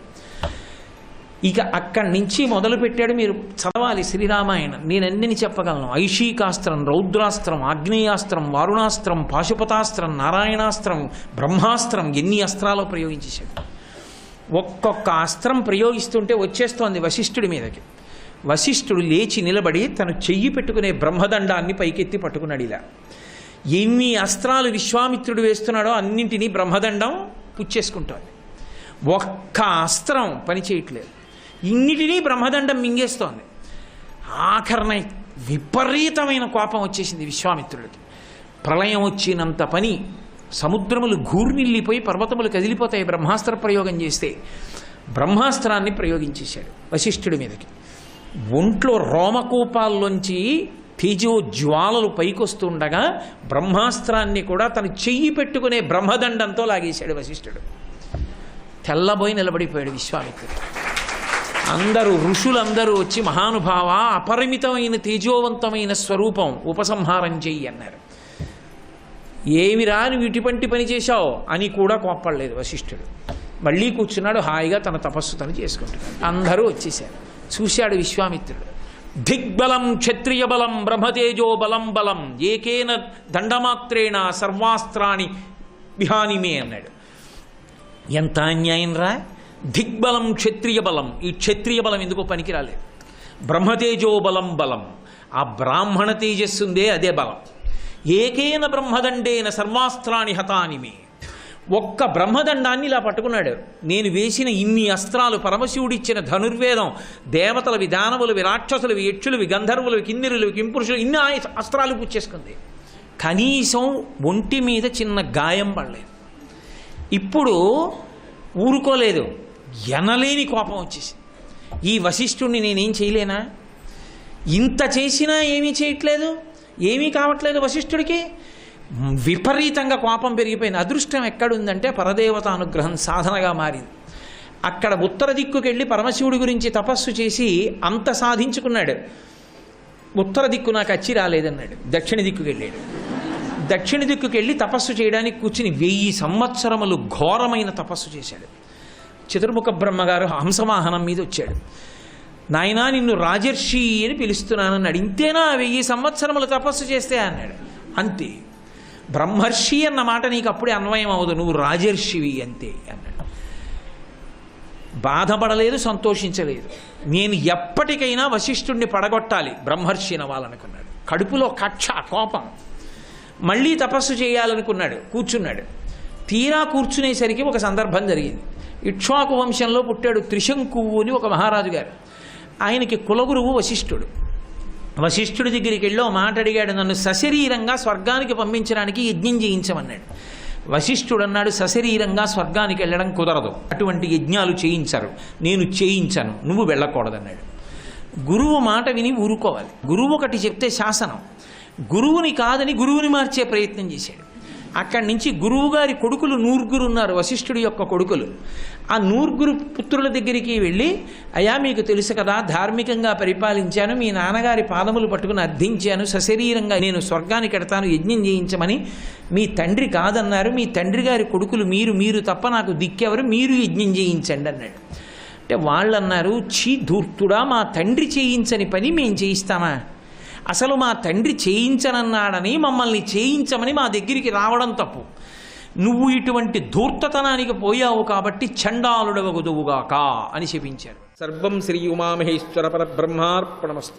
ఇక అక్కడి నుంచి మొదలుపెట్టాడు. మీరు చదవాలి శ్రీరామాయణం, నేనన్నీ చెప్పగలను. ఐషీకాస్త్రం, రౌద్రాస్త్రం, ఆగ్నేయాస్త్రం, వారుణాస్త్రం, పాశుపతాస్త్రం, నారాయణాస్త్రం, బ్రహ్మాస్త్రం, ఎన్ని అస్త్రాలు ప్రయోగించేశాడు. ఒక్కొక్క అస్త్రం ప్రయోగిస్తుంటే వచ్చేస్తోంది వశిష్ఠుడి మీదకి. వశిష్ఠుడు లేచి నిలబడి తను చెయ్యి పెట్టుకునే బ్రహ్మదండాన్ని పైకెత్తి పట్టుకున్నాడు. ఇలా ఎన్ని అస్త్రాలు విశ్వామిత్రుడు వేస్తున్నాడో అన్నింటినీ బ్రహ్మదండం పుచ్చేసుకుంటోంది. ఒక్క అస్త్రం పని చేయట్లేదు, ఇన్నిటినీ బ్రహ్మదండం మింగేస్తోంది. ఆఖరణ విపరీతమైన కోపం వచ్చేసింది విశ్వామిత్రుడికి. ప్రళయం వచ్చినంత పని, సముద్రములు ఘూర్నిల్లిపోయి పర్వతములు కదిలిపోతాయి బ్రహ్మాస్త్ర ప్రయోగం చేస్తే. బ్రహ్మాస్త్రాన్ని ప్రయోగించేశాడు వశిష్ఠుడి మీదకి. ఒంట్లో రోమకూపాల్లోంచి తేజోజ్వాలలు పైకొస్తుండగా బ్రహ్మాస్త్రాన్ని కూడా తను చెయ్యి పెట్టుకునే బ్రహ్మదండంతో లాగేశాడు వశిష్ఠుడు. తెల్లబోయి నిలబడిపోయాడు విశ్వామిత్రుడు. అందరూ ఋషులందరూ వచ్చి, మహానుభావ, అపరిమితమైన తేజోవంతమైన స్వరూపం, ఉపసంహారం చెయ్యి అన్నారు. ఏమి రాని ఇటువంటి పని చేశావు అని కూడా కోప్పడలేదు వశిష్ఠుడు. మళ్ళీ కూర్చున్నాడు హాయిగా, తన తపస్సు తను చేసుకుంటున్నాడు. అందరూ వచ్చేసారు. చూశాడు విశ్వామిత్రుడు. దిగ్బలం క్షత్రియ బలం బ్రహ్మతేజో బలం బలం ఏకేన దండమాత్రేణ సర్వాస్త్రాణి విహానిమే అన్నాడు. ఎంత అన్యాయం రా! దిగ్బలం క్షత్రియ బలం, ఈ క్షత్రియ బలం ఎందుకో పనికి రాలేదు. బ్రహ్మతేజో బలం బలం, ఆ బ్రాహ్మణ తేజస్సుందే అదే బలం. ఏకేన బ్రహ్మదండేన సర్వాస్త్రాన్ని హతానిమే. ఒక్క బ్రహ్మదండాన్ని ఇలా పట్టుకున్నాడు. నేను వేసిన ఇన్ని అస్త్రాలు, పరమశివుడిచ్చిన ధనుర్వేదం, దేవతలవి, దానవులవి, రాక్షసులవి, యక్షులవి, గంధర్వులవి, కిన్నెరులవి, కింపురుషులు, ఇన్ని అస్త్రాలు పుచ్చేసుకుంది. కనీసం ఒంటి మీద చిన్న గాయం పడలేదు. ఇప్పుడు ఊరుకోలేదు, ఎనలేని కోపం వచ్చేసి, ఈ వశిష్ఠుడిని నేనేం చేయలేనా? ఇంత చేసినా ఏమీ చేయట్లేదు, ఏమీ కావట్లేదు వశిష్ఠుడికి. విపరీతంగా కోపం పెరిగిపోయింది. అదృష్టం ఎక్కడుందంటే పరదేవత అనుగ్రహం సాధనగా మారింది. అక్కడ ఉత్తర దిక్కుకెళ్ళి పరమశివుడి గురించి తపస్సు చేసి అంత సాధించుకున్నాడు. ఉత్తర దిక్కు నాకు అచ్చి రాలేదన్నాడు. దక్షిణ దిక్కుకి వెళ్ళాడు. దక్షిణ దిక్కుకి వెళ్ళి తపస్సు చేయడానికి కూర్చుని 1000 సంవత్సరములు ఘోరమైన తపస్సు చేశాడు. చతుర్ముఖ బ్రహ్మగారు హంసవాహనం మీద వచ్చాడు. నాయనా నిన్ను రాజర్షి అని పిలుస్తున్నానన్నాడు. ఇంతేనా 1000 సంవత్సరములు తపస్సు చేస్తే అన్నాడు. అంతే, బ్రహ్మర్షి అన్న మాట నీకు అప్పుడే అన్వయం అవ్వదు, నువ్వు రాజర్షివి అంతే అన్నాడు. బాధపడలేదు, సంతోషించలేదు. నేను ఎప్పటికైనా వశిష్ఠుణ్ణి పడగొట్టాలి, బ్రహ్మర్షి అవ్వాలనుకున్నాడు. కడుపులో కక్ష, కోపం. మళ్ళీ తపస్సు చేయాలనుకున్నాడు, కూర్చున్నాడు. తీరా కూర్చునేసరికి ఒక సందర్భం జరిగింది. ఇక్ష్వాకు వంశంలో పుట్టాడు త్రిశంకువు అని ఒక మహారాజు గారు. ఆయనకి కులగురువు వశిష్ఠుడు. వశిష్ఠుడి దగ్గరికి వెళ్ళి ఓ మాట అడిగాడు, నన్ను సశరీరంగా స్వర్గానికి పంపించడానికి యజ్ఞం చేయించమన్నాడు. వశిష్ఠుడు అన్నాడు, సశరీరంగా స్వర్గానికి వెళ్ళడం కుదరదు, అటువంటి యజ్ఞాలు చేయించరు, నేను చేయించను, నువ్వు వెళ్ళకూడదన్నాడు. గురువు మాట విని ఊరుకోవాలి. గురువు ఒకటి చెప్తే శాసనం. గురువుని కాదని గురువుని మార్చే ప్రయత్నం చేశాడు. అక్కడి నుంచి గురువుగారి కొడుకులు 100 ఉన్నారు, వశిష్ఠుడి యొక్క కొడుకులు. ఆ 100 పుత్రుల దగ్గరికి వెళ్ళి, అయ్యా మీకు తెలుసు కదా, ధార్మికంగా పరిపాలించాను, మీ నాన్నగారి పాదములు పట్టుకుని అర్థించాను, సశరీరంగా నేను స్వర్గానికి ఎడతాను, యజ్ఞం చేయించమని. మీ తండ్రి కాదన్నారు, మీ తండ్రి గారి కొడుకులు మీరు తప్ప నాకు దిక్కెవరు, మీరు యజ్ఞం చేయించండి అన్నాడు. అంటే వాళ్ళు అన్నారు, ఛీ ధూర్తుడా, మా తండ్రి చేయించని పని మేము చేయిస్తామా? అసలు మా తండ్రి చేయించనన్నాడని మమ్మల్ని చేయించమని మా దగ్గరికి రావడం తప్పు. నువ్వు ఇటువంటి ధూర్తతనానికి పోయావు కాబట్టి చండాలుడవగుదువుగాక అని శపించారు. సర్వం శ్రీ ఉమామహేశ్వర పరబ్రహ్మార్పణమస్తు.